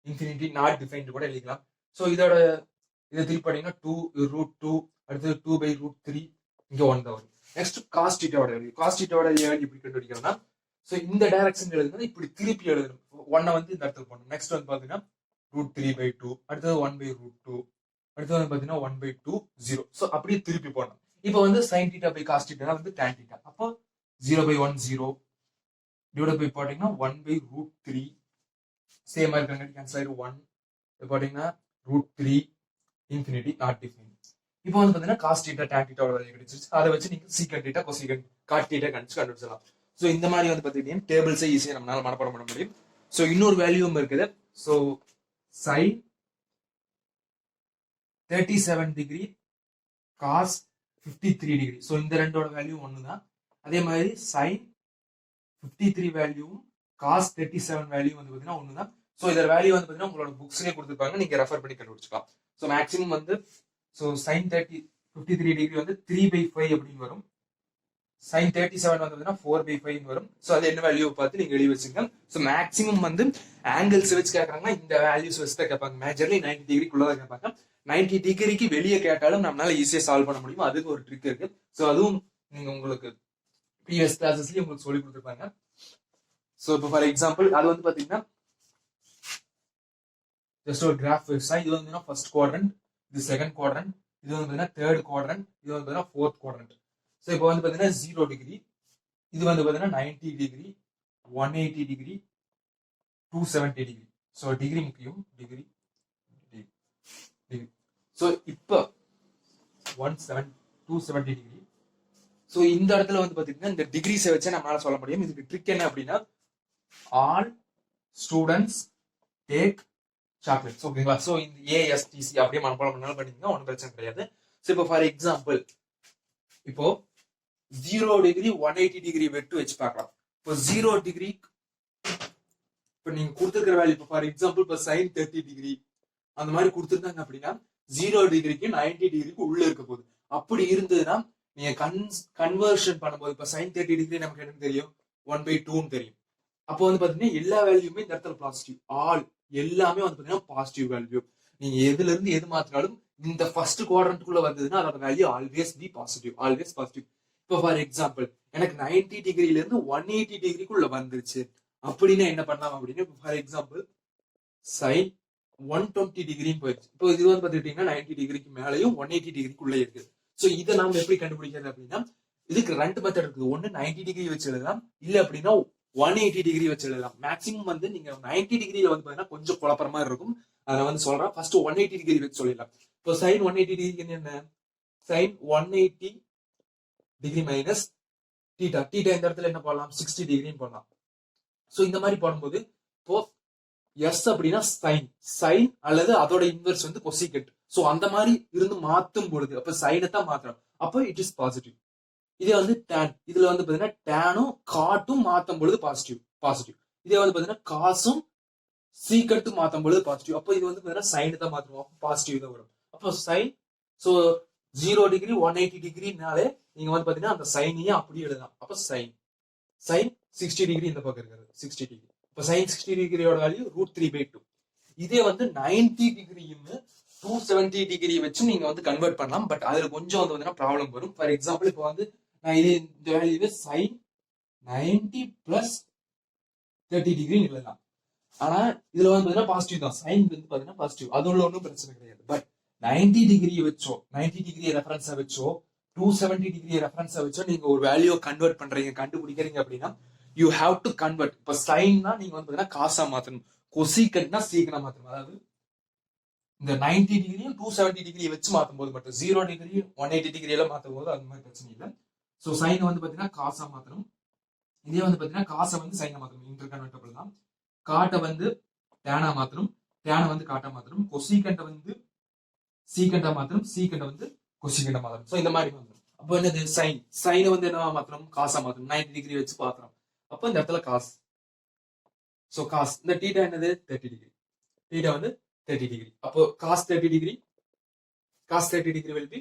இன்ஃபினிட்டி நாட் டிஃபைன்டு கூட எழுதிக்கலாம். ஸோ இதோட இதை திருப்பி பார்த்தீங்கன்னா 2√2, அடுத்தது 2/√3, இங்க 1 தான் வரும். நெக்ஸ்ட் காஸ் டீட்டாவோட வேல்யூ. காஸ் டீட்டாவோட வேல்யூ இப்படி கண்டுபிடிக்கிறோம்னா ஸோ இந்த டைரக்ஷன் எழுதுனா இப்படி திருப்பி எழுதணும். 1 வந்து இந்த இடத்துல போடணும். நெக்ஸ்ட் வந்து பாத்தீங்கன்னா √3/2, அடுத்தது 1/√2, அடுத்தது வந்து பாத்தீங்கன்னா 1/2, 0. ஸோ அப்படியே திருப்பி போடணும். இப்போ வந்து sine theta by cos theta வந்து டான் டீட்டா. அப்போ 0/1 0 டிவைட் பை பாத்தீங்கன்னா 1/√3, சேம் இருக்காங்க கேன்சல் ஆயிடும் 1. இப்போ பாத்தீங்கன்னா √3 இன்ஃபினிட்டி நாட் டிஃபைன். இப்போ வந்து பாத்தீங்கன்னா காஸ் டீட்டா டான் டீட்டாவோட வேல்யூ கிடைச்சிருச்சு. அதை வச்சு நீங்க secant theta cosecant cot theta கண்டுபிடிச்சலாம். ஸோ இந்த மாதிரி வந்து பாத்தீங்கன்னா டேபிள்ஸை ஈஸியாக நம்மளால மனப்பாடம் பண்ண முடியும். ஸோ இன்னொரு வேல்யூவும் இருக்குது. So sine 37 degree, cos 53 degree. So இந்த ரெண்டோட வேல்யூ ஒன்று தான். அதே மாதிரி சைன் 53 வேல்யூவும் காஸ் 37 வேல்யூ வந்து பாத்தீங்கன்னா ஒன்று தான். ஸோ இதோட வேல்யூ வந்து பாத்தீங்கன்னா உங்களோட புக்ஸ்லேயே கொடுத்துருப்பாங்க, நீங்க ரெஃபர் பண்ணி கண்டுபிடிச்சிக்கலாம். ஸோ மேக்ஸிமம் வந்து ஸோ சைன் 53 டிகிரி வந்து 3/5 அப்படின்னு வரும். சைன் 37 வந்து பாத்தீங்கன்னா 4/5 வரும். ஸோ அது என்ன வேல்யூ பார்த்து நீங்க எழுதி வச்சுங்க. ஸோ மேக்ஸிமம் வந்து ஆங்கிள்ஸ் வச்சு கேட்கறாங்கன்னா இந்த வேல்யூஸ் வச்சு தான் கேட்பாங்க. மேஜர்லி 90 டிகிரிக்குள்ளதான் கேட்பாங்க. 90 டிகிரிக்கு வெளியே கேட்டாலும் நம்மளால ஈஸியா சால்வ் பண்ண முடியும். அதுக்கு ஒரு ட்ரிக் இருக்கு. ஸோ அதுவும் நீங்க உங்களுக்கு ப்ரீவியஸ் கிளாஸஸ்லயும் உங்களுக்கு சொல்லி கொடுத்துருப்பாங்க. ஸோ இப்போ ஃபார் எக்ஸாம்பிள் அது வந்து பாத்தீங்கன்னா ஜஸ்ட் ஒரு கிராஃப் வச்சா இது வந்து ஃபர்ஸ்ட் குவாட்ரண்ட், இது செகண்ட் குவாட்ரண்ட், இது வந்து பாத்தீங்கன்னா தேர்ட் குவாட்ரண்ட், இது வந்து பாத்தீங்கன்னா ஃபோர்த் குவாட்ரண்ட். ஸோ இப்போ வந்து பாத்தீங்கன்னா 0 டிகிரி, இது வந்து பாத்தீங்கன்னா 90 degree, 180 degree, 270 degree. So degree முக்கியம், டிகிரி டிகிரி. ஸோ இப்போ 270 டிகிரி. ஸோ இந்த இடத்துல வந்து பாத்தீங்கன்னா இந்த டிகிரிஸை வச்சு நம்மளால சொல்ல முடியும். இதுக்கு ட்ரிக் என்ன அப்படின்னா ஆல் ஸ்டூடெண்ட்ஸ் டேக் சாக்லேட்ஸ். ஓகேங்களா. ஸோ இந்த ASTC அப்படியே மனப்பாடம் பண்ணாலும் பண்ணிங்கன்னா ஒன்றும் பிரச்சனை கிடையாது. ஸோ இப்போ ஃபார் எக்ஸாம்பிள் இப்போ 0 டிகிரி 180 டிகிரி வெட்டு வச்சு பார்க்கலாம். இப்போ 0 டிகிரி இப்போ நீங்க கொடுத்துருக்கிற வேல்யூ இப்போ ஃபார் எக்ஸாம்பிள் இப்போ சைன் 30 டிகிரி அந்த மாதிரி கொடுத்துருந்தாங்க அப்படின்னா 0 டிகிரிக்கு 90 டிகிரிக்கு உள்ள இருக்க போகுது. அப்படி இருந்ததுன்னா நீங்க கன்வர்ஷன் பண்ணும்போது இப்போ சைன் 30 டிகிரி நமக்கு என்ன தெரியும் 1/2 தெரியும். அப்போ வந்து பாத்தீங்கன்னா எல்லா வேல்யூமே இந்த இடத்துல பாசிட்டிவ், ஆல் எல்லாமே வந்து பாத்தீங்கன்னா பாசிட்டிவ் வேல்யூ. நீங்க எதுல இருந்து எது மாத்தினாலும் இந்த ஃபர்ஸ்ட் குவாட்ரண்ட்குள்ள வந்ததுன்னா அதோட value always be positive, always positive. இப்போ ஃபார் எக்ஸாம்பிள் எனக்கு 90 டிகிரில இருந்து 180 டிகிரிக்குள்ள வந்துருச்சு அப்படின்னா என்ன பண்ணலாம் அப்படின்னு ஃபார் எக்ஸாம்பிள் சைன் 120 டிகிரியும் போயிடுச்சு. இப்போ இது வந்து பாத்துக்கிட்டீங்கன்னா 90 டிகிரிக்கு மேலேயும் 180 டிகிரிக்குள்ள இருக்கு. சோ இதை நாம எப்படி கண்டுபிடிக்கிறது அப்படின்னா, இதுக்கு ரெண்டு மெத்தட் இருக்குது. ஒன்னு 90 டிகிரி வச்சு எழுதலாம், இல்ல அப்படின்னா 180 டிகிரி வச்சு எழுதலாம். மேக்ஸிமம் வந்து நீங்க 90 டிகிரியில வந்து பாத்தீங்கன்னா கொஞ்சம் குழப்பற மாதிரி இருக்கும். அதை வந்து சொல்றேன். ஃபர்ஸ்ட் 180 டிகிரி வச்சு சொல்லிடலாம். இப்போ சைன் 180 டிகிரி என்ன? Sine 180 degree minus theta. Theta இந்த இடத்துல என்ன போடலாம்? 60 டிகிரின்னு போடலாம். சோ இந்த மாதிரி போடும்போது இப்போ எஸ் அப்படின்னா சைன், சைன் அல்லது அதோட இன்வெர்ஸ் வந்து கொசிகெட். சோ அந்த மாதிரி இருந்து மாத்தும் பொழுது அப்ப சைனை தான் மாத்துறோம், அப்போ இட் இஸ் பாசிட்டிவ். இதே வந்து டேன், இதுல வந்து பாத்தீங்கன்னா டேனும் காட்டும் மாத்தும் பொழுது பாசிட்டிவ் பாசிட்டிவ். இதே வந்து பாத்தீங்கன்னா காசும் சீக்கட்டும் மாத்தும் பொழுது பாசிட்டிவ். அப்போ இது வந்து பாத்தீங்கன்னா சைன் தான் மாத்துவோம், பாசிட்டிவ் தான் வரும். அப்போ சைன், சோ 0 டிகிரி 180 டிகிரினாலே நீங்க வந்து பாத்தீங்கன்னா அந்த சைனையே அப்படியே எழுதலாம். அப்ப சைன் சைன் 60 டிகிரி இந்த பக்கம் இருக்கிறது 60 டிகிரி. இப்போ சைன் 60 டிகிரியோட வேல்யூ √3/2. இதே வந்து 90 டிகிரியும் 270 டிகிரி வச்சு நீங்க வந்து கன்வெர்ட் பண்ணலாம். பட் அதுல கொஞ்சம் வந்து ப்ராப்ளம் வரும். ஃபார் எக்ஸாம்பிள் இப்போ வந்து நான் இது இந்த வேல்யூ சைன் 90 பிளஸ் 30 டிகிரி எழுதலாம். ஆனா இதுல வந்து பாத்தீங்கன்னா பாசிட்டிவ் தான், சைன் வந்து பாத்தீங்கன்னா பாசிட்டிவ், அது உள்ள ஒன்றும் பிரச்சனை கிடையாது. பட் 90 டிகிரி வச்சோ, 90 டிகிரி ரெஃபரன்ஸா வச்சோ, 270 டிகிரி ரெஃபரன்ஸா வச்சோ நீங்க ஒரு வேல்யூ கன்வெர்ட் பண்றீங்க, கண்டுபிடிக்கிறீங்க அப்படின்னா யூ ஹாவ் டு கன்வெர்ட். இப்ப சைன்னா நீங்க வந்து பாத்தீங்கன்னா காசா மாத்தணும், கொசிகட்னா சீக்கிரம் மாத்தணும். அதாவது இந்த 90 டிகிரியும் 270 டிகிரி வச்சு மாத்தும் போது மட்டும், 0 டிகிரி 180 டிகிரி எல்லாம் மாத்தும் போது அந்த மாதிரி பிரச்சனை இல்லை. சோ சைனை வந்து பாத்தீங்கன்னா காசா மாத்தணும். இதே வந்து பாத்தீங்கன்னா காசை வந்து சைனை மாத்தணும், இன்டர் கன்வெர்டபிள் தான். காட்டை வந்து டேனா மாத்தணும், டேனை வந்து காட்டா மாத்தணும். கொசிகண்டை வந்து சீக்கண்டா மாத்தணும், சீக்கண்டை வந்து கொசிகண்டா மாத்தணும். சோ இந்த மாதிரி வந்துடும். அப்போ என்னது சைன், சைனை வந்து என்ன மாத்தணும்? காசா மாத்தணும். 90 டிகிரி வச்சு பாத்துறோம். அப்போ இந்த இடத்துல காஸ், சோ காஸ். இந்த டீட்டா என்னது? 30 டிகிரி. டீட்டா வந்து 30 டிகிரி. அப்போ cos 30 degree, cos 30 degree will be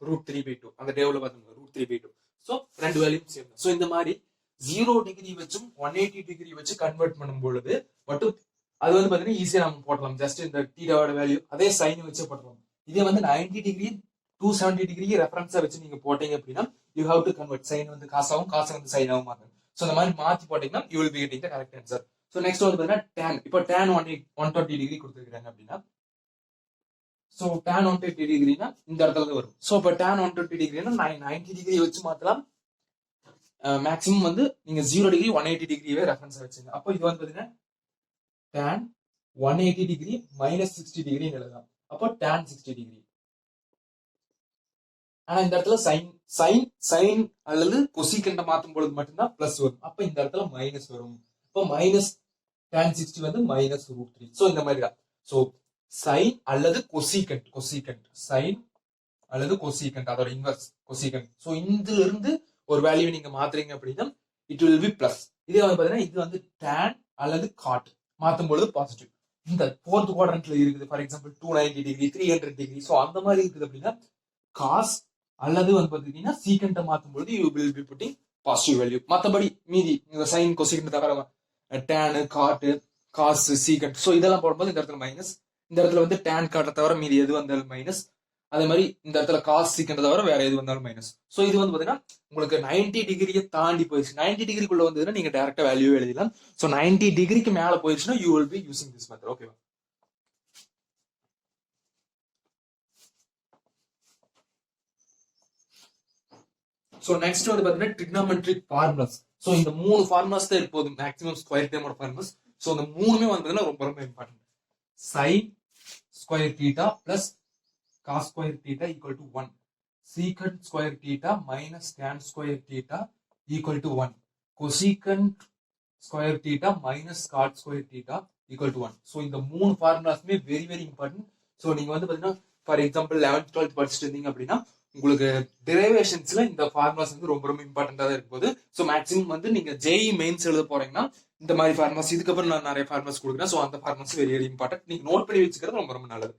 √3/2. அந்த டேபிள்ல பாத்தீங்கன்னா √3/2. சோ ரெண்டு வேல்யூம் சேம். சோ இந்த மாதிரி 0 டிகிரி வச்சும் 180 டிகிரி வச்சு கன்வெர்ட் பண்ணும் பொழுது மட்டும் அது வந்து பாத்தீங்கன்னா ஈஸியா நம்ம போடலாம். ஜஸ்ட் இந்த டீட்டாவோட வேல்யூ அதே சைன் வச்சு போடலாம். இதே வந்து 90 டிகிரி 270 டிகிரி ரெஃபரன்ஸா வச்சு நீங்க போட்டீங்க அப்படின்னா you have to convert. Sine வந்து காசாவும், காசை வந்து சைனாவும் மாத்தணும். சோ இந்த மாதிரி மாத்தி போட்டீங்கன்னா you will be getting the correct answer. So next வந்து பாத்தீங்கன்னா tan. இப்போ tan 120 டிகிரி கொடுத்துருக்காங்க அப்படின்னா, சோ tan 120 டிகிரினா இந்த இடத்துல வரும். சோ இப்போ tan 120 டிகிரினா 90 டிகிரி வச்சு மாத்தலாம். மேக்ஸிமம் வந்து நீங்க 0 டிகிரி 180 டிகிரியே ரெஃபரன்ஸ் வச்சுங்க. அப்போ இது வந்து பாத்தீங்கன்னா tan 180 டிகிரி மைனஸ் 60 டிகிரி எழுதலாம். அப்போ tan 60 டிகிரி. ஆனா இந்த இடத்துல சைன் சைன் சைன் அல்லது கொசிகண்ட மாத்தும் பொழுது மட்டும்தான் பிளஸ் வரும். அப்ப இந்த இடத்துல மைனஸ் வரும். இப்போ மைனஸ் tan 60 வந்து மைனஸ் √3. சோ இந்த மாதிரி தான். சோ சைன் அல்லது கொசிகண்ட், கொசிகண்ட் சைன் அல்லது கொசிகண்ட் அதோட இன்வெர்ஸ் கொசிகண்ட். சோ இதுல இருந்து ஒரு வேல்யூ நீங்க மாத்துறீங்க அப்படின்னா இட் வில் பி பிளஸ். இதே வந்து பாத்தீங்கன்னா இது வந்து tan அல்லது காட் மாத்தும் பொழுது பாசிட்டிவ். இந்த 4th குவாட்ரண்ட்ல இருக்குது. For example 290 degree 300 degree. So அந்த மாதிரி இருக்குது அப்படின்னா காஸ் அல்லது வந்து பாத்தீங்கன்னா சீக்கண்ட மாத்தும் பொழுது you will B pudding positive value. மத்தபடி மீதி சைன் கொசிகண்ட் தவிர டேனு காட்டு காஸ் சீக்கண்ட் சோ இதெல்லாம் போடும்போது இந்த இடத்துல மைனஸ். இந்த இடத்துல வந்து டேன் காட்டை தவிர மீதி எது வந்தாலும் மைனஸ். அதே மாதிரி இந்த இடத்துல காஸ் சீக்கண்ட் தவிர வேற எது வந்தாலும் மைனஸ். சோ இது வந்து பாத்தீங்கன்னா உங்களுக்கு 90 டிகிரியை தாண்டி போயிடுச்சு. 90 டிகிரிக்குள்ள வந்ததுன்னா நீங்க டைரக்டா வேல்யூ எழுதலாம். சோ 90 டிகிரிக்கு மேல போயிடுச்சுன்னா you will B using this method. ஓகேவா? சோ நெக்ஸ்ட் வந்து பாத்தீங்கன்னா ட்ரிக்னாமெட்ரிக் ஃபார்முலாஸ். சோ இந்த மூணு ஃபார்முலாஸ் தான் இப்போது மேக்ஸிமம் ஸ்கொயர் டேமோட ஃபார்முலாஸ். சோ இந்த மூணுமே வந்து பாத்தீங்கன்னா ரொம்ப ரொம்ப important. Sine square theta plus cos square theta equal to 1. Secant square theta minus tan square theta equal to 1. Cosecant square theta minus cot square theta equal to 1. So இந்த மூணு ஃபார்முலாஸ்மே very very important. So நீங்க வந்து பாத்தீங்கன்னா for example 11th 12th படிச்சுட்டு இருந்தீங்க அப்படின்னா உங்களுக்கு டெரிவேஷன்ஸ்ல இந்த ஃபார்முலாஸ் வந்து ரொம்ப ரொம்ப இம்பார்ட்டண்டா தான் இருக்கும். சோ மேக்ஸிமம் வந்து நீங்க ஜேஇ மெயின்ஸ் எழுத போறீங்கன்னா இந்த மாதிரி ஃபார்முலாஸ், இதுக்கப்புறம் நான் நிறைய ஃபார்முலாஸ் கொடுக்குறேன். சோ அந்த ஃபார்முலாஸ் வெரி வெரி இம்பார்ட்டன்ட். நீங்க நோட் பண்ணி வச்சுக்கிறது ரொம்ப ரொம்ப நல்லது.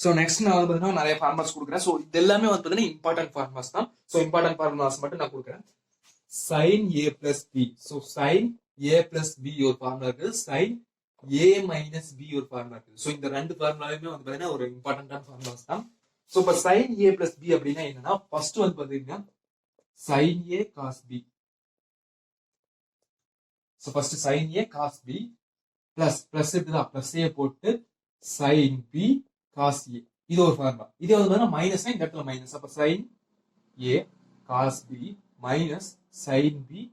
சோ நெக்ஸ்ட் நான் வந்து பாத்தீங்கன்னா நிறைய ஃபார்முலாஸ் கொடுக்குறேன். சோ இது எல்லாமே வந்து பாத்தீங்கன்னா இம்பார்ட்டன்ட் ஃபார்முலாஸ் தான். சோ இம்பார்ட்டன்ட் ஃபார்முலாஸ் மட்டும் நான் கொடுக்குறேன். sin a plus b. So sin a plus b ஒரு ஃபார்முலா இருக்கு, sin a minus b ஒரு ஃபார்முலா இருக்கு. சோ இந்த ரெண்டு ஃபார்முலாவுமே வந்து பாத்தீங்கன்னா ஒரு இம்பார்ட்டன்டான ஃபார்முலாஸ் தான். சோ இப்ப sin a plus b அப்படின்னா என்னன்னா ஃபர்ஸ்ட் வந்து பாத்தீங்கன்னா sin a cos b. So first sin a cos b plus இருக்குதா, பிளஸ் a போட்டு sin b cos a. இது ஒரு ஃபார்முலா. இதே வந்து மைனஸ் இந்த இடத்துல மைனஸ். அப்ப sin a cos b minus sin b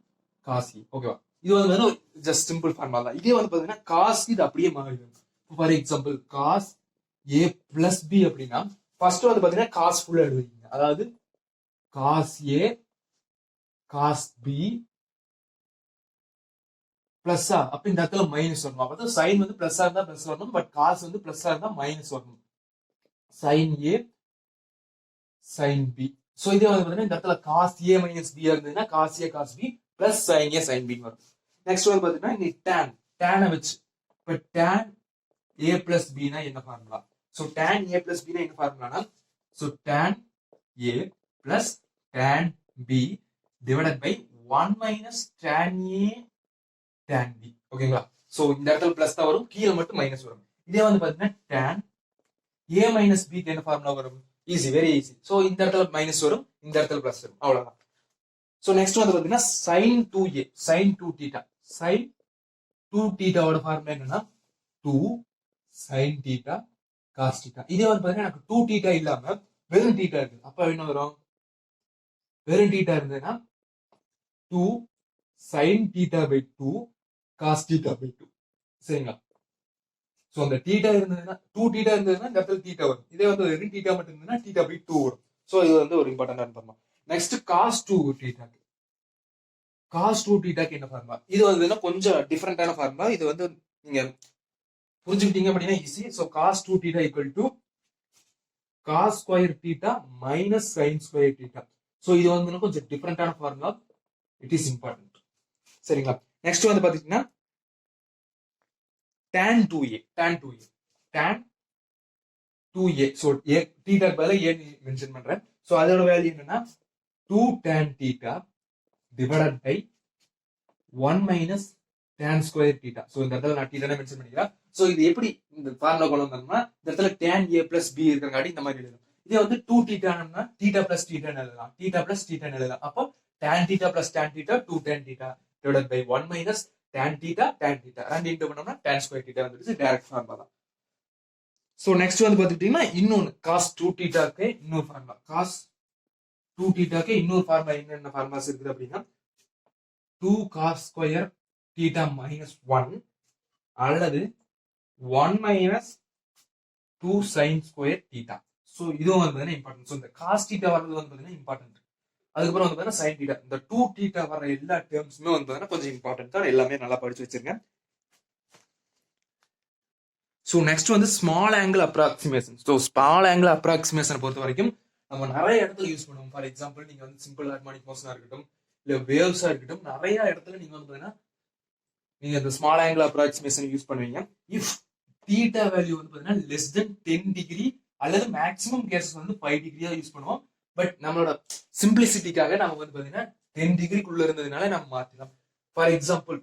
cos a. ஓகேவா? இது வந்து ஜஸ்ட் சிம்பிள் ஃபார்முலா தான். இதே வந்து பாத்தீங்கன்னா cos இது அப்படியே மாறிடும். For example cos a plus b அப்படின்னா ஃபர்ஸ்ட் வந்து பாத்தீங்கன்னா cos ஃபுல்லா எழுதுவீங்க. அதாவது cos a cos b பிளஸ்ஸா, அப்ப இந்த இடத்துல மைனஸ் வரணும். அப்ப சைன் வந்து பிளஸ்ஸா இருந்தா பிளஸ் வரணும், பட் காஸ் வந்து பிளஸ்ஸா இருந்தா மைனஸ் வரணும். sin a sin b. So இதே வந்து பாத்தீங்கன்னா இந்த இடத்துல cos a minus b இருந்ததுன்னா cos a cos b plus sin a sin b வரும். நெக்ஸ்ட் வந்து பாத்தீங்கன்னா இங்க tan வச்சு இப்ப tan a plus b னா என்ன formula? So tan a plus b னா என்ன ஃபார்முலானா, so tan a plus tan b divided by 1 minus tan a tan b. ஓகேங்களா? சோ இந்த இடத்துல பிளஸ் தான் வரும், கீழ மட்டும் மைனஸ் வரும். இதே வந்து பாத்தீங்கன்னா tan a minus b க்கு என்ன ஃபார்முலா வரும்? Easy, very easy. சோ இந்த இடத்துல மைனஸ் வரும், இந்த இடத்துல பிளஸ் வரும், அவ்வளவுதான். சோ நெக்ஸ்ட் வந்து பாத்தீங்கன்னா sin 2a sin 2 theta sin 2 theta ஓட ஃபார்முலா என்னன்னா 2 sin theta cos theta. இதே வந்து பாத்தீங்கன்னா எனக்கு 2 theta இல்லாம வெறும் theta இருக்கு. அப்ப என்ன வரும்? வெறும் theta இருந்ததுன்னா 2 sin theta by 2 cos theta by 2. சரிங்களா? சோ அந்த theta இருந்ததுன்னா 2 theta இருந்ததுன்னா இந்த இடத்துல theta வரும். இதே வந்து வெறும் theta மட்டும் இருந்ததுன்னா theta by 2 வரும். சோ இது வந்து ஒரு இம்பார்ட்டன்டான formula. Next cos 2 theta. cos 2 theta க்கு என்ன ஃபார்முலா? இது வந்து கொஞ்சம் டிஃபரெண்டான ஃபார்முலா. இது வந்து நீங்க புரிஞ்சுக்கிட்டீங்க அப்படின்னா easy. So cos 2 theta equal to cos square theta minus sin square theta. So இது வந்து கொஞ்சம் டிஃபரெண்டான ஃபார்முலா. It is important. சரிங்களா? நெக்ஸ்ட் வந்து பாத்தீங்கன்னா tan 2a tan 2a. So theta க்கு பதிலா a மென்ஷன் பண்றேன். சோ அதோட வேல்யூ என்னன்னா 2 tan theta divided by 1 minus tan square theta. So இந்த இடத்துல நான் theta மென்ஷன் பண்ணிக்கிறேன். சோ இது எப்படி இந்த ஃபார்முலா கொண்டு வந்தோம்னா இந்த இடத்துல tan a plus b இருக்கங்காட்டி இந்த மாதிரி எழுதணும். இதே வந்து 2 theta னா theta plus theta ன்னு எழுதலாம், theta plus theta ன்னு எழுதலாம். அப்போ tan theta plus tan theta 2 tan theta divided by 1 minus tan theta ரெண்டு இன்டு பண்ணோம்னா tan square theta வந்துருச்சு. டைரக்ட் ஃபார்முலா தான். சோ நெக்ஸ்ட் வந்து பாத்துக்கிட்டீங்கன்னா இன்னொன்னு cos 2 theta க்கு இன்னொரு ஃபார்முலா. cos 2 theta க்கு இன்னொரு ஃபார்முலா என்னென்ன ஃபார்முலாஸ் இருக்குது அப்படின்னா 2 cos square theta minus 1 அல்லது 1 minus 2 sin square theta. So இதுவும் வந்து இம்பார்ட்டன்ட். சோ இந்த cos theta வர்றது வந்து பாத்தீங்கன்னா இம்பார்ட்டன்ட். அதுக்கப்புறம் வந்து பாத்தீங்கன்னா sin theta. இந்த 2 theta வர எல்லா டேர்ம்ஸுமே வந்து பாத்தீங்கன்னா கொஞ்சம் இம்பார்ட்டன்ட் தான். எல்லாமே நல்லா படிச்சு வச்சிருங்க. சோ நெக்ஸ்ட் வந்து small angle approximation. So small angle approximation பொறுத்த வரைக்கும் நம்ம நிறைய இடத்துல யூஸ் பண்ணுவோம். ஃபார் எக்ஸாம்பிள் நீங்க வந்து சிம்பிள் ஹார்மோனிக் மோஷனா இருக்கட்டும், இல்ல வேவ்ஸா இருக்கட்டும், நிறைய இடத்துல நீங்க வந்து பாத்தீங்கன்னா நீங்க இந்த ஸ்மால் ஆங்கிள் அப்ராக்சிமேஷன் யூஸ் பண்ணுவீங்க. இஃப் தீட்டா வேல்யூ வந்து பாத்தீங்கன்னா லெஸ் தென் 10 டிகிரி அல்லது மேக்ஸிமம் கேசஸ் வந்து 5 டிகிரியா யூஸ் பண்ணுவோம். பட் நம்மளோட சிம்பிளிசிட்டிக்காக நம்ம வந்து பாத்தீங்கன்னா 10 டிகிரிக்குள்ள இருந்ததுனால நம்ம மாத்திக்கலாம். ஃபார் எக்ஸாம்பிள்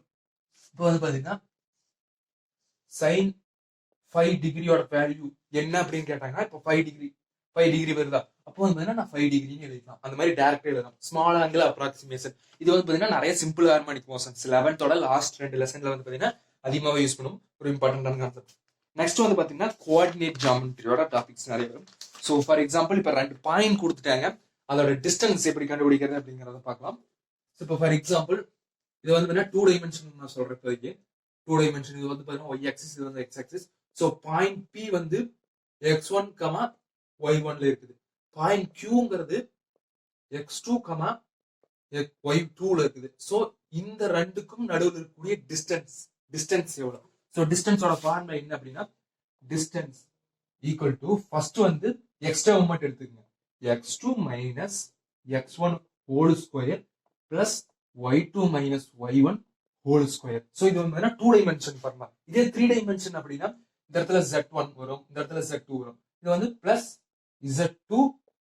இப்போ வந்து பாத்தீங்கன்னா sin 5 டிகிரியோட வேல்யூ என்ன அப்படின்னு கேட்டாங்கன்னா இப்போ 5 டிகிரி வருதா, அப்போ வந்து நான் 5 டிகிரின்னு எழுதிக்கலாம். அந்த மாதிரி டைரக்டா எழுதலாம். ஸ்மால் ஆங்கிள் அப்ராக்சிமேஷன் இது வந்து பாத்தீங்கன்னா நிறைய simple harmonic motions 11th last 2 லெசன்ல வந்து பாத்தீங்கன்னா அதிகமாவே யூஸ் பண்ணும். ஒரு இம்பார்ட்டன்டான கான்செப்ட். நெக்ஸ்ட் வந்து பாத்தீங்கன்னா கோஆர்டினேட் ஜியோமெட்ரியோட டாபிக்ஸ் நிறைய வரும். ஸோ ஃபார் எக்ஸாம்பிள் இப்போ 2 பாயிண்ட் கொடுத்துட்டாங்க, அதோட டிஸ்டன்ஸ் எப்படி கண்டுபிடிக்கிறது அப்படிங்கறத பார்க்கலாம். ஸோ இப்போ ஃபார் எக்ஸாம்பிள் இது வந்து பாத்தீங்கன்னா 2 டைமென்ஷன் நான் சொல்றேன். இப்போதைக்கு 2 டைமென்ஷன் இது வந்து பாத்தீங்கன்னா y ஆக்சிஸ், இது வந்து x axis. So point P வந்து x1, y1ல இருக்குது. பாயிண்ட் Qங்கிறது x2, y2ல இருக்குது. ஸோ இந்த ரெண்டுக்கும் நடுவில் இருக்கக்கூடிய டிஸ்டன்ஸ் எவ்வளவு? ஸோ டிஸ்டன்ஸோட ஃபார்முலா என்ன அப்படின்னா டிஸ்டன்ஸ் ஈக்குவல் டு ஃபர்ஸ்ட் வந்து எக்ஸ் டேர்ம் மட்டும் எடுத்துக்கங்க, x2 minus x1 whole square plus y2 minus y1 whole square. So இது வந்து 2 டைமென்ஷன் ஃபார்முலா. இதே 3 டைமென்ஷன் அப்படின்னா இந்த இடத்துல z1 வரும், இந்த இடத்துல z2 வரும். இது வந்து plus z2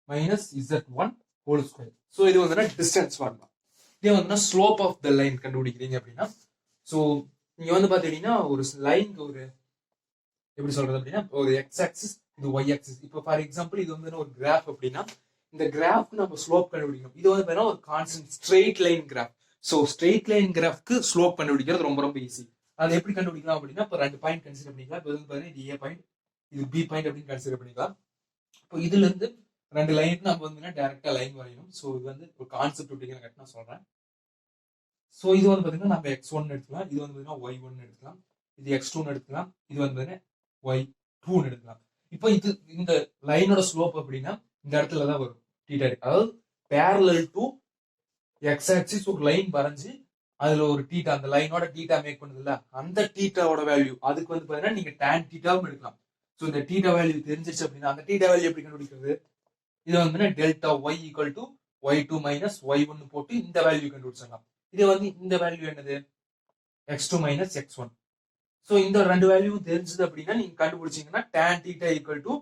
minus z1 whole square. So இது வந்து டிஸ்டன்ஸ் ஃபார்முலா. இதே வந்து ஸ்லோப் ஆஃப் த லைன் கண்டுபிடிக்கிறீங்க அப்படின்னா, ஸோ நீங்க வந்து பாத்தீங்கன்னா ஒரு லைனுக்கு ஒரு எப்படி சொல்றது அப்படின்னா ஒரு எக்ஸ் ஆக்சிஸ் இது ஒய் ஆக்சிஸ். இப்போ ஃபார் எக்ஸாம்பிள் இது வந்து ஒரு கிராஃப் அப்படின்னா இந்த கிராஃப் நம்ம ஸ்லோப் கண்டுபிடிக்கணும். இது வந்து ஒரு constant straight line graph. So straight line கிராஃப்க்கு ஸ்லோப் கண்டுபிடிக்கிறது ரொம்ப ரொம்ப ஈஸி. அது எப்படி கண்டுபிடிக்கலாம் அப்படின்னா இப்போ 2 பாயிண்ட் கன்சிடர் பண்ணிக்கலாம். இப்போ வந்து பாருங்க இது ஏ பாயிண்ட் இது பி பாயிண்ட் அப்படின்னு கன்சிடர் பண்ணிக்கலாம். இப்போ இதுல இருந்து 2 லைன் நம்ம வந்து டைரக்டா லைன் வரையணும். ஸோ இது வந்து ஒரு கான்செப்ட் அப்படிங்கிற கரெக்ட் நான் சொல்றேன். ஸோ இது வந்து பாத்தீங்கன்னா நம்ம x1 எடுத்துக்கலாம், இது வந்து பாத்தீங்கன்னா y1 எடுத்துக்கலாம், இது x2 எடுத்துக்கலாம், இது வந்து y2 எடுத்துக்கலாம். இப்போ இது இந்த லைனோட ஸ்லோப் அப்படின்னா இந்த இடத்துல தான் வரும் தீட்டா. அதாவது parallel to x ஆக்சிஸ் ஒரு லைன் வரைஞ்சு அதுல ஒரு தீட்டா அந்த லைனோட தீட்டா மேக் பண்ணுது இல்ல அந்த தீட்டாவோட வேல்யூ அதுக்கு வந்து பாத்தீங்கன்னா நீங்க tan தீட்டாவும் எடுக்கலாம். ஸோ இந்த தீட்டா வேல்யூ தெரிஞ்சிச்சு அப்படின்னா அந்த தீட்டா வேல்யூ எப்படி கண்டுபிடிக்கிறது? இது வந்து delta y equal to y2 minus y1 போட்டு இந்த வேல்யூ கண்டுபிடிச்சிடலாம். இது வந்து இந்த வேல்யூ என்னது? x2 minus x1. ஸோ இந்த 2 வேல்யூ தெரிஞ்சது அப்படின்னா நீங்க கண்டுபிடிச்சீங்கன்னா tan theta equal to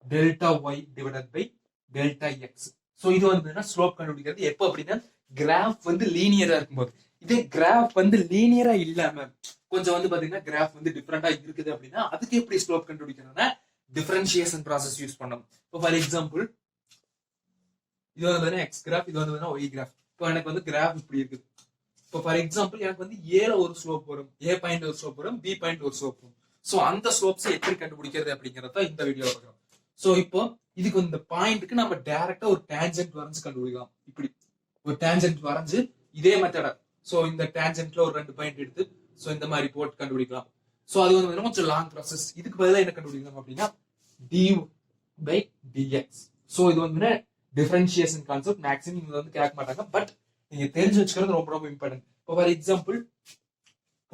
delta y divided by delta x. So இது வந்து ஸ்லோப் கண்டுபிடிக்கிறது எப்போ அப்படின்னா கிராஃப் வந்து லீனியரா இருக்கும்போது. இதே கிராஃப் வந்து லீனியரா இல்லாம கொஞ்சம் வந்து பாத்தீங்கன்னா கிராஃப் வந்து டிஃபரெண்டா இருக்குது அப்படின்னா அதுக்கு எப்படி ஸ்லோப் கண்டுபிடிக்கணும்னா டிஃபரன்ஷியேஷன் ப்ராசஸ் யூஸ் பண்ணணும். இப்போ ஃபார் எக்ஸாம்பிள் இது வந்து எக்ஸ் கிராஃப், இது வந்து ஒய் கிராஃப். இப்போ எனக்கு வந்து கிராஃப் இப்படி இருக்குது. இப்போ ஃபார் எக்ஸாம்பிள் எனக்கு வந்து ஏல ஒரு ஸ்லோப் வரும், ஏ பாயிண்ட் ஒரு ஸ்லோப் வரும், பி பாயிண்ட் ஒரு ஸ்லோப் வரும். ஸோ அந்த ஸ்லோப்ஸ் எப்படி கண்டுபிடிக்கிறது அப்படிங்கறத இந்த வீடியோ பார்க்கலாம். ஸோ இப்போ இதுக்கு இந்த பாயிண்ட்டுக்கு நம்ம டைரக்டா ஒரு டேஞ்சென்ட் வரைஞ்சு கண்டுபிடிக்கலாம். இப்படி ஒரு டேஞ்சென்ட் வரைஞ்சு இதே மெத்தட. ஸோ இந்த டேஞ்சென்ட்ல ஒரு 2 பாயிண்ட் எடுத்து ஸோ இந்த மாதிரி போட்டு கண்டுபிடிக்கலாம். ஸோ அது வந்து கொஞ்சம் லாங் ப்ராசஸ். இதுக்கு பதிலாக என்ன கண்டுபிடிக்கலாம் அப்படின்னா dy by dx. ஸோ இது வந்து டிஃபரன்ஷியேஷன் கான்செப்ட். மேக்ஸிமம் இங்க வந்து கேட்க மாட்டாங்க, பட் நீங்க தெரிஞ்சு வச்சுக்கிறது ரொம்ப ரொம்ப இம்பார்ட்டன்ட். இப்போ ஃபார் எக்ஸாம்பிள்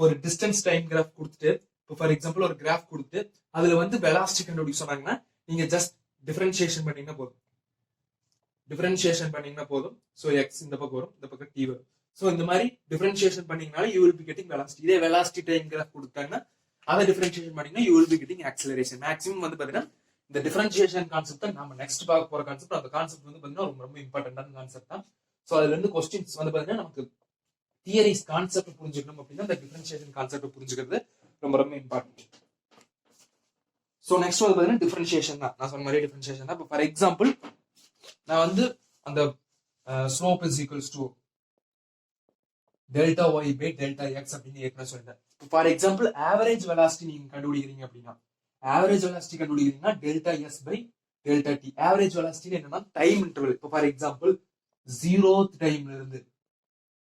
ஒரு டிஸ்டன்ஸ் டைம் கிராஃப் கொடுத்துட்டு இப்போ ஃபார் எக்ஸாம்பிள் ஒரு கிராஃப் கொடுத்து அதுல வந்து வெலாசிட்டி கண்டுபிடிக்க சொன்னாங்கன்னா நீங்க ஜஸ்ட் டிஃபரன்ஷியேஷன் பண்ணீங்கன்னா போதும். டிஃபரன்ஷியேஷன் பண்ணீங்கன்னா போதும். ஸோ எக்ஸ் இந்த பக்கம் வரும், இந்த பக்கம் டி வரும். ஸோ இந்த மாதிரி டிஃபரன்ஷியேஷன் பண்ணீங்கனால you will be getting velocity. இதே வெலாசிட்டி டைம் கிராஃப் கொடுத்தாங்கன்னா அதை டிஃபரன்ஷியேஷன் பண்ணீங்கன்னா you will be getting acceleration. Maximum வந்து பாத்தீங்கன்னா இந்த டிஃபரன்ஷியேஷன் கான்செப்ட் நம்ம நெக்ஸ்ட் பார்க்க போற கான்செப்ட். அந்த கான்செப்ட் வந்து பாத்தீங்கன்னா ரொம்ப ரொம்ப இம்பார்ட்டன்டான கான்செப்ட் தான். ஸோ அதுல இருந்து கொஸ்டின்ஸ் வந்து பாத்தீங்கன்னா நமக்கு தியரிஸ் கான்செப்ட் புரிஞ்சுக்கணும் அப்படின்னா இந்த டிஃபரன்ஷியேஷன் கான்செப்ட் புரிஞ்சுக்கிறது ரொம்ப ரொம்ப இம்பார்ட்டன்ட். ஸோ நெக்ஸ்ட் வந்து பாத்தீங்கன்னா டிஃபரன்ஷியேஷன் தான். நான் சொன்ன மாதிரி டிஃபரன்ஷியேஷன் தான். இப்போ ஃபார் எக்ஸாம்பிள் நான் வந்து அந்த slope is equals to delta y by delta x அப்படின்னு ஏற்கனவே சொல்லிட்டேன். ஃபார் எக்ஸாம்பிள் ஆவரேஜ் வெலாசிட்டி நீங்க கண்டுபிடிக்கிறீங்க அப்படின்னா ஆவரேஜ் வெலாசிட்டி கண்டுபிடிக்கிறீங்கன்னா delta S by delta T. Average velocity என்னன்னா டைம் இன்டர்வல். இப்போ ஃபார் எக்ஸாம்பிள் 0th டைம்ல இருந்து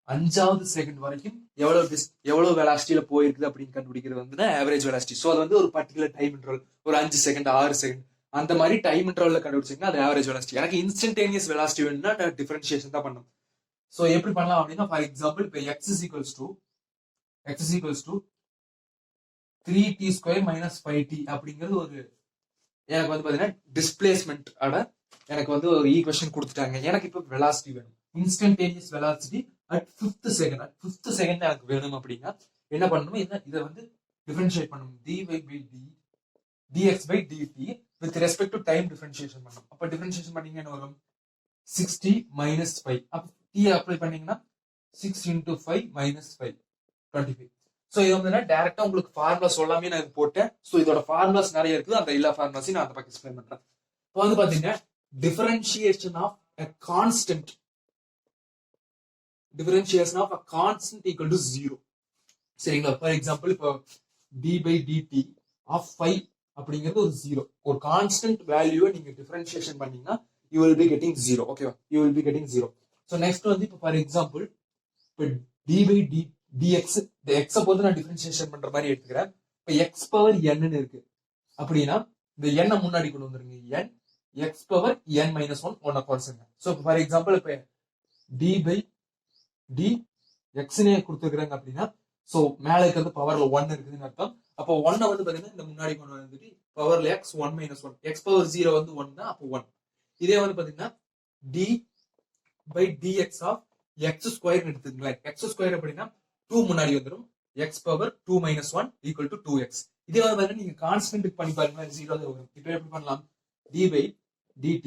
5வது செகண்ட் வரைக்கும் எவ்வளவு வெலாசிட்டியில போயிருக்குது அப்படின்னு கண்டுபிடிக்கிறது வந்து ஆவரேஜ் வெலாசிட்டி. ஸோ அது வந்து ஒரு பர்டிகுலர் டைம் இன்டர்வல், ஒரு 5 செகண்ட் 6 செகண்ட் அந்த மாதிரி டைம் இன்டர்வல்ல கண்டுபிடிச்சிங்கன்னா அது ஆவரேஜ் வெலாசிட்டி. எனக்கு இன்ஸ்டன்டேனியஸ் வெலாசிட்டி வேணும்னா நான் டிஃபரன்ஷியேஷன் தான் பண்ணணும். ஸோ எப்படி பண்ணலாம் அப்படின்னா ஃபார் எக்ஸாம்பிள் இப்போ x is equals to 3t² minus 5t அப்படிங்கிறது ஒரு எனக்கு வந்து பாத்தீங்கன்னா டிஸ்பிளேஸ்மெண்ட் ஆட எனக்கு வந்து ஒரு ஈக்குவேஷன் கொடுத்துட்டாங்க. எனக்கு இப்போ வெலாசிட்டி வேணும், instantaneous velocity at 5th second எனக்கு வேணும் அப்படின்னா என்ன பண்ணணும்? இதை வந்து டிஃபரன்ஷியேட் பண்ணணும். dy by dx by dt with respect to time differentiation பண்ணணும். அப்ப டிஃபரன்ஷியேஷன் பண்ணீங்கன்னா என்ன வரும்? 60 minus 5. அப்ப t அப்ளை பண்ணீங்கன்னா 6 into 5 minus 5 25. ஸோ இது வந்து டைரக்டா உங்களுக்கு ஃபார்முலா சொல்லாமே நான் போட்டேன். ஸோ இதோட ஃபார்முலாஸ் நிறைய இருக்குது. அந்த எல்லா ஃபார்முலாஸையும் நான் அந்த பக்கம் எக்ஸ்பிளைன் பண்றேன். இப்போ வந்து பாத்தீங்கன்னா differentiation of a constant equal to 0. சரிங்களா? ஃபார் எக்ஸாம்பிள் இப்போ d by dt of 5 அப்படிங்கிறது ஒரு 0. ஒரு கான்ஸ்டன்ட் வேல்யூவை நீங்க டிஃபரன்ஷியேஷன் பண்ணீங்கன்னா you will be getting 0. ஓகேவா? you will be getting 0. So next வந்து இப்போ ஃபார் எக்ஸாம்பிள் இப்போ d by dx இந்த எக்ஸை பொறுத்து நான் டிஃபரன்ஷியேஷன் பண்ற மாதிரி எடுத்துக்கிறேன். இப்போ x பவர் n இருக்கு அப்படின்னா இந்த n முன்னாடி கொண்டு வந்துருங்க. n x power n minus 1 ஒன்ன குறைச்சுங்க. ஸோ ஃபார் எக்ஸாம்பிள் இப்போ d by d xனே கொடுத்துருக்காங்க அப்படின்னா ஸோ மேல இருக்கிறது பவர்ல 1 இருக்குதுன்னு அர்த்தம். அப்போ 1 வந்து பாத்தீங்கன்னா இந்த முன்னாடி கொண்டு வந்துட்டு பவர்ல x 1 minus 1 x பவர் 0 வந்து 1 தான். அப்போ 1. இதே வந்து பாத்தீங்கன்னா d by dx of x² எடுத்துங்களேன். x² அப்படின்னா 2 முன்னாடி வந்துடும். x power 2 minus 1 equal to 2x. இதே வந்து நீங்க கான்ஸ்டன்ட் பண்ணி பாருங்க 0 தான் வரும். இப்போ எப்படி பண்ணலாம்? d by dt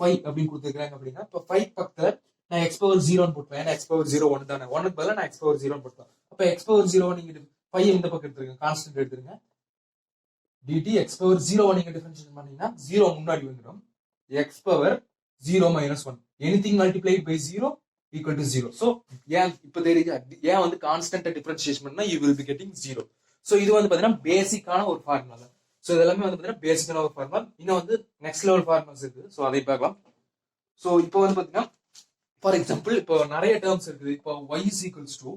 5 அப்படின்னு கொடுத்துருக்காங்க அப்படின்னா இப்போ 5 பக்கத்துல நான் x பவர் 0 போட்டுவேன். ஏன்னா x பவர் 0 1 தானே. 1க்கு பதிலா நான் x பவர் 0 போட்டுவேன். அப்போ x பவர் 0 நீங்க 5 இந்த பக்கம் எடுத்துருங்க, கான்ஸ்டன்ட் எடுத்துருங்க. dt x power 0 நீங்க டிஃபரன்ஷியேட் பண்ணீங்கன்னா 0 முன்னாடி வந்துடும். x power 0 minus 1 anything multiplied by 0 equal to 0. so ஏன் இப்ப தெரியுது ஏன் வந்து கான்ஸ்டன்ட் டிஃபரன்ஷியேஷன் பண்ணா you will be getting 0. so இது வந்து பாத்தீங்கன்னா பேசிக்கான ஒரு ஃபார்முலா. so இதெல்லாமே வந்து பாத்தீங்கன்னா பேசிக்கான ஒரு ஃபார்முலா. இன்னும் வந்து நெக்ஸ்ட் லெவல் ஃபார்முலாஸ் இருக்கு. so அதை பார்க்கலாம். so இப்போ வந்து பாத்தீங்கன்னா ஃபார் எக்ஸாம்பிள் இப்போ நிறைய டேர்ம்ஸ் இருக்குது. இப்போ y is equals to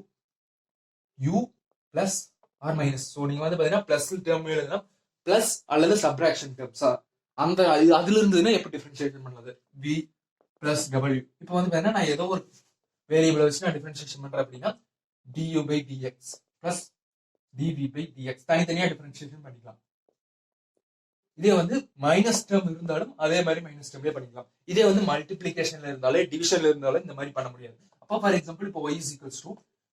u plus or minus. so நீங்க வந்து பாத்தீங்கன்னா பிளஸ் டேர்ம் எழுதுனா பிளஸ் அல்லது சப்ட்ராக்ஷன் டேர்ம்ஸா அந்த அதுல இருந்ததுன்னா எப்படி டிஃபரன்ஷியேஷன் பண்ணது v பிளஸ் w. இப்போ வந்து பாத்தீங்கன்னா நான் ஏதோ ஒரு வேரியபிள் வச்சு நான் டிஃபரன்ஷியேஷன் பண்றேன் அப்படின்னா du by dx plus dv by dx தனித்தனியா டிஃபரன்ஷியேஷன் பண்ணிக்கலாம். இதே வந்து மைனஸ் டேர்ம் இருந்தாலும் அதே மாதிரி மைனஸ் டேர்ம்லயே பண்ணிக்கலாம். இதே வந்து மல்டிபிளிகேஷன்ல இருந்தாலே டிவிஷன்ல இருந்தாலும் இந்த மாதிரி பண்ண முடியாது. அப்போ ஃபார் எக்ஸாம்பிள் இப்போ y is equals to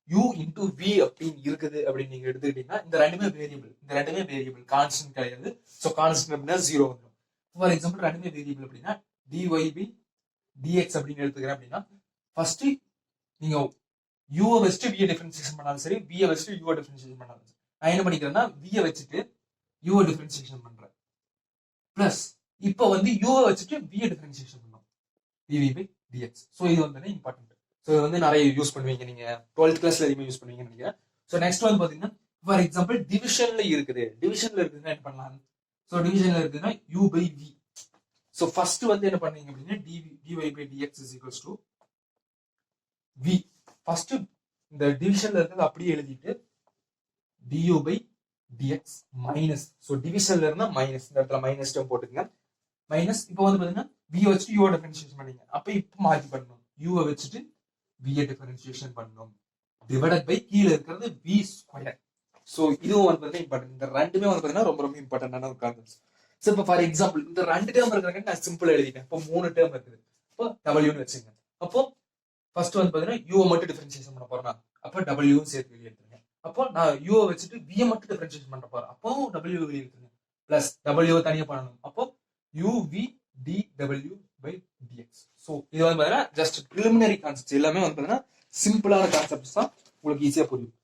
u into v அப்படின்னு இருக்குது அப்படின்னு நீங்க எடுத்துக்கிட்டீங்கன்னா இந்த ரெண்டுமே வேரியபிள் கான்ஸ்டன்ட் கிடையாது. ஸோ கான்ஸ்டன்ட் அப்படின்னா 0 வந்துடும். ஃபார் எக்ஸாம்பிள் ரெண்டுமே வேரியபிள் அப்படின்னா dy by dx அப்படின்னு எடுத்துக்கிறேன் அப்படின்னா ஃபர்ஸ்ட் நீங்க u வச்சுட்டு v டிஃபரன்ஷியேஷன் பண்ணாலும் சரி, v வச்சுட்டு u டிஃபரன்ஷியேஷன் பண்ணாலும் சரி, நான் என்ன பண்ணிக்கிறேன்னா v வச்சுட்டு u டிஃபரன்ஷியேஷன் பண்றேன். பிளஸ் இப்போ வந்து u வச்சுட்டு v டிஃபரன்ஷியேஷன் பண்ணோம் dv by dx. ஸோ இது வந்து இம்பார்ட்டன்ட். ஸோ இது வந்து நிறைய யூஸ் பண்ணுவீங்க நீங்க 12th கிளாஸ்ல அதிகமாக யூஸ் பண்ணுவீங்கன்னு நினைக்கிறேன். ஸோ நெக்ஸ்ட் வந்து பாத்தீங்கன்னா ஃபார் எக்ஸாம்பிள் டிவிஷன்ல இருக்குதுன்னா என்ன பண்ணலாம்? ஸோ டிவிஷன்ல இருக்குதுன்னா u by v. So first வந்து என்ன பண்ணீங்க அப்படின்னா dy by dx is equals to v. First இந்த டிவிஷன்ல இருக்கிறது அப்படியே எழுதிட்டு du by dx minus. So டிவிஷன்ல இருந்தா மைனஸ், இந்த இடத்துல மைனஸ் டேர்ம் போட்டுக்கங்க. மைனஸ் இப்போ வந்து பாத்தீங்கன்னா v வச்சுட்டு u டிஃபரன்ஷியேஷன் பண்ணீங்க. அப்ப இப்போ மாற்றி பண்ணணும், u வச்சுட்டு v டிஃபரன்ஷியேஷன் பண்ணணும் டிவைடட் பை கீழே இருக்கிறது v ஸ்கொயர். ஸோ இதுவும் வந்து பாத்தீங்கன்னா இம்பார்ட்டன்ட். இந்த ரெண்டுமே வந்து பாத்தீங்கன்னா ரொம்ப ரொம்ப இம்பார்ட்டன்டான ஒரு கான்செப்ட். ஸோ இப்போ ஃபார் எக்ஸாம்பிள் இந்த ரெண்டு டேர்ம் இருக்கிறாங்க நான் சிம்பிள் எழுதிட்டேன். இப்போ 3 டேர்ம் இருக்குது. இப்போ டபிள்யூன்னு வச்சுங்க. அப்போ ஃபர்ஸ்ட் வந்து பாத்தீங்கன்னா u மட்டும் டிஃபரன்ஷியேஷன் பண்ண போறேன். அப்போ w சேர்த்து வெளியே எடுத்துருங்க. அப்போ நான் u வச்சுட்டு v மட்டும் டிஃபரன்ஷியேஷன் பண்ண போறேன். அப்போ w வெளியே எடுத்துருங்க. பிளஸ் w தனியா பண்ணணும். அப்போ uv dw by dx. So இது வந்து பாத்தீங்கன்னா ஜஸ்ட் ப்ரிலிமினரி கான்செப்ட்ஸ் எல்லாமே வந்து பாத்தீங்கன்னா சிம்பிளான கான்செப்ட்ஸ் தான், உங்களுக்கு ஈஸியா புரியும்.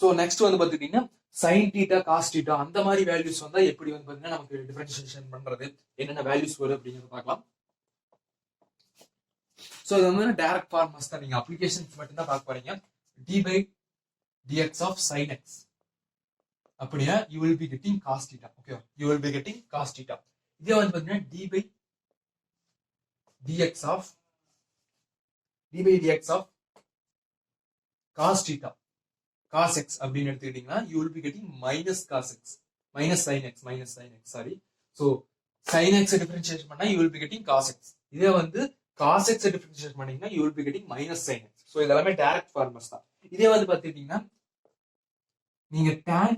ஸோ நெக்ஸ்ட் வந்து பாத்துக்கிட்டீங்கன்னா சைன் தீட்டா காஸ் தீட்டா அந்த மாதிரி வேல்யூஸ் வந்தா எப்படி வந்து பாத்தீங்கன்னா நமக்கு டிஃபரன்ஷியேஷன் பண்றது, என்னென்ன வேல்யூஸ் வரும் அப்படிங்கிறத பார்க்கலாம். ஸோ இது வந்து டைரக்ட் ஃபார்முலாஸ் தான், நீங்க அப்ளிகேஷன்ஸ் மட்டும் தான் பார்க்க போறீங்க. d by dx of sin x அப்படின்னா you will be getting cos theta. Okay, you will be getting cos theta. இதே வந்து பாத்தீங்கன்னா d by dx of cos theta cos x அப்படின்னு எடுத்துக்கிட்டீங்கன்னா you will be getting minus cos x minus sin x sorry. So sin x differentiation பண்ணா you will be getting cos x. இதே வந்து cos x differentiation பண்ணீங்கன்னா you will be getting minus sin x. So இதெல்லாமே direct formulas தான். இதே வந்து பாத்துக்கிட்டீங்கன்னா நீங்க tan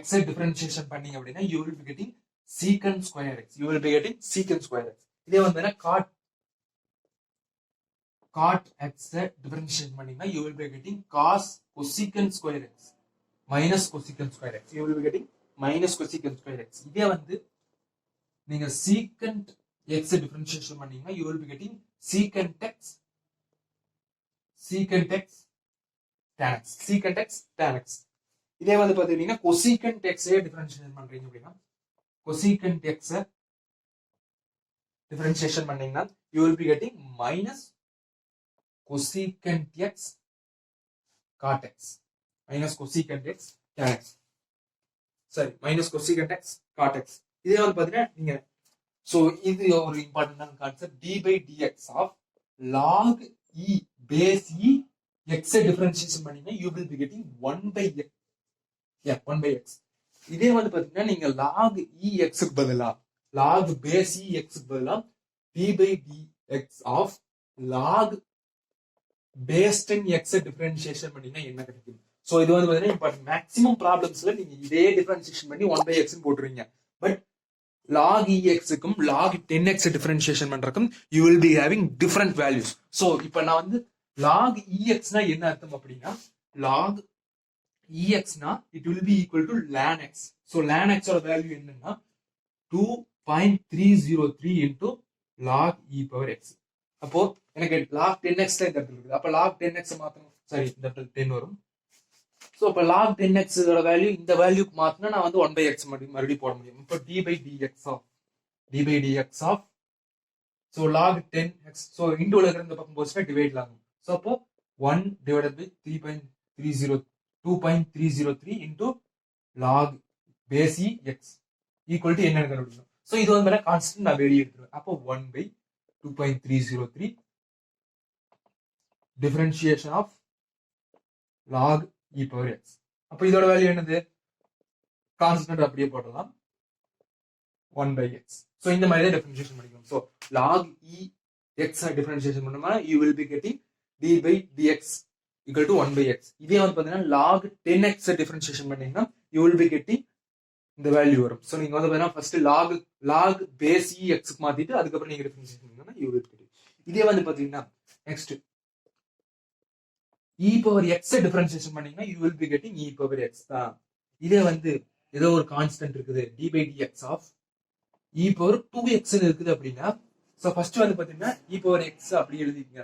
x டிஃபரன்ஷியேஷன் பண்ணீங்க அப்படின்னா you will be getting secant square x. இதே வந்து cot x டிஃபரன்ஷியேட் பண்ணீங்கன்னா you will be getting cos cosecant square x minus cosecant square x. you will be getting minus cosecant square x. இதே வந்து நீங்க secant x differentiation பண்ணீங்கன்னா you will be getting secant x tan x. இதே வந்து பாத்தீங்கன்னா cosecant x differentiate பண்றீங்க அப்படின்னா cosecant x differentiation பண்ணீங்கன்னா you will be getting minus cosecant x cot x minus cosecant x tan x. சரி, minus cosecant x cot x. இதே வந்து பாத்தீங்கன்னா நீங்க சோ இது ஒரு இம்பார்ட்டன்டான concept. d by dx of log e base e x differentiation பண்ணீங்கன்னா you will be getting 1 by x. இதே வந்து பாத்தீங்கன்னா நீங்க log e x க்கு பதிலா log base e x க்கு பதிலா d by dx of log base 10 x differentiation பண்ணீங்கன்னா என்ன கிடைக்கும்? சோ இது வந்து பாத்தீங்கன்னா இம்பார்ட்டன்ட். மேக்ஸிமம் ப்ராப்ளம்ஸ்ல நீங்க இதே டிஃபரன்ஷியேஷன் பண்ணி 1 by x ன்னு போட்டுருவீங்க. பட் log ex க்கும் log 10x டிஃபரன்ஷியேஷன் பண்றதுக்கும் you will be having different values. So இப்போ நான் வந்து log ex னா என்ன அர்த்தம் அப்படின்னா log ex னா it will be equal to ln x. So ln x ஓட வேல்யூ என்னன்னா 2.303 into log e power x. அப்போ எனக்கு log 10x தான் இந்த இடத்துல இருக்குது. அப்ப log 10x மாத்தணும். சரி, இந்த இடத்துல 10 வரும். ஸோ இப்போ லாக் 10x வேல்யூ இந்த வேல்யூக்கு மாத்தினா நான் வந்து 1/x மறுபடியும் போட முடியும். இப்போ d/dx of so log 10x so இன்டூல இருக்கிற இந்த பக்கம் போச்சுன்னா டிவைட் ஆகும். ஸோ அப்போ 1 divided by 2.303 into log base x equal to என்னன்னு கண்டுபிடிக்கணும். ஸோ இது வந்து கான்ஸ்டன்ட் நான் வெளியே எடுத்துருவேன். அப்போ 1/2.303 differentiation of log e power x. அப்போ இதோட வேல்யூ என்னது? கான்ஸ்டன்ட் அப்படியே போடலாம் 1/x. ஸோ இந்த மாதிரி தான் டிஃபரன்ஷியேஷன் பண்ணிக்கணும். So log e x differentiation பண்ணோம்னா you will be getting d/dx equal to 1/x. இதே வந்து பார்த்தீங்கன்னா லாக் 10x டிஃபரன்ஷியேஷன் பண்ணீங்கன்னா யூ வில் பி கெட்டிங் இந்த வேல்யூ வரும். ஸோ நீங்க வந்து பார்த்தீங்கன்னா ஃபர்ஸ்ட் லாக் பேஸ் எக்ஸ்க்கு மாத்திட்டு அதுக்கப்புறம் நீங்க டிஃபரன்ஷியேஷன் பண்ணீங்கன்னா யூ வில் கெட்டிங். இதே வந்து பார்த்தீங்கன்னா next e power x differentiation பண்ணீங்கன்னா you will be getting e power x தான். இதே வந்து ஏதோ ஒரு கான்ஸ்டன்ட் இருக்குது d/dx of e power 2x இருக்குது அப்படின்னா ஸோ ஃபர்ஸ்ட் வந்து பார்த்தீங்கன்னா e பவர் x அப்படி எழுதிக்கங்க,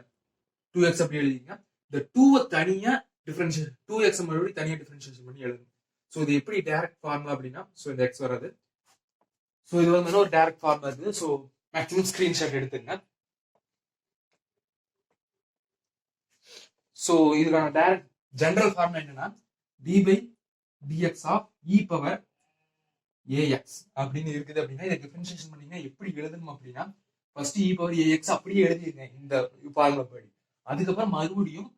2x அப்படி எழுதிக்கங்க. இந்த 2 தனியா டிஃபரன்ஷியேஷன் 2x மறுபடியும் தனியா டிஃபரன்ஷியேஷன் பண்ணி எழுதுங்க. ஸோ இது எப்படி டைரக்ட் ஃபார்முலா அப்படின்னா ஸோ இந்த x வராது. ஸோ இது வந்து ஒரு டைரக்ட் ஃபார்முலா இருக்குது. ஸோ மேக்ஸிமம் ஸ்கிரீன்ஷாட் எடுத்துங்க. ஸோ இதுக்கான டைரக்ட் ஜெனரல் ஃபார்முலா என்னன்னா d/dx of e power ax அப்படின்னு இருக்குது. அப்படின்னா இதை டிஃபரன்ஷியேஷன் பண்ணீங்கன்னா எப்படி எழுதணும் அப்படின்னா ஃபர்ஸ்ட் e பவர் ax அப்படியே எழுதிருங்க இந்த ஃபார்முலா படி. அதுக்கப்புறம் மறுபடியும்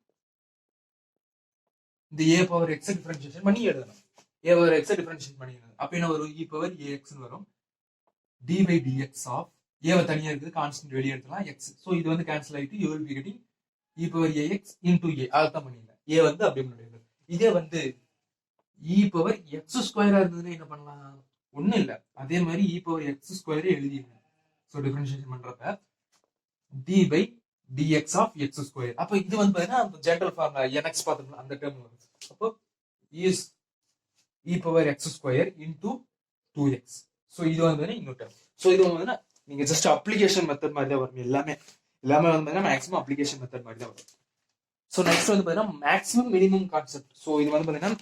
இந்த a பவர் x டிஃபரன்ஷியேஷன் பண்ணி எழுதணும். a பவர் x டிஃபரன்ஷியேஷன் பண்ணி எழுதணும். அப்ப என்ன வரும்? e பவர் ax வரும். d/dx ஆஃப் a தனியா இருக்குது, கான்ஸ்டன்ட் வெளியே எடுத்துலாம் x. ஸோ இது வந்து கேன்சல் ஆயிட்டு you will be getting e power ax into a. அதான் பண்ணிடலாம். a வந்து அப்படியே பண்ணிடுது. இதே வந்து e பவர் x ஸ்கொயரா இருந்ததுன்னா என்ன பண்ணலாம்? ஒண்ணும் இல்ல, அதே மாதிரி e பவர் x ஸ்கொயரே எழுதிடுங்க. ஸோ டிஃபரன்ஷியேஷன் பண்றப்ப d/dx ஆஃப் x ஸ்கொயர். அப்போ இது வந்து பாத்தீங்கன்னா ஜெனரல் ஃபார்முலா nx பார்த்துக்கலாம் அந்த டேர்ம் வரும். அப்போ is e power x square into 2x. So இது வந்து இன்னொரு டேர்ம். ஸோ இது வந்து நீங்க ஜஸ்ட் அப்ளிகேஷன் மெத்தட் மாதிரி தான் வரும். எல்லாமே வந்து பாத்தீங்கன்னா மேக்ஸிமம் அப்ளிகேஷன் மெத்தட் மாதிரி தான் வரும். ஸோ நெக்ஸ்ட் வந்து பாத்தீங்கன்னா மேக்ஸிமம் மினிமம் கான்செப்ட். ஸோ இது வந்து பாத்தீங்கன்னா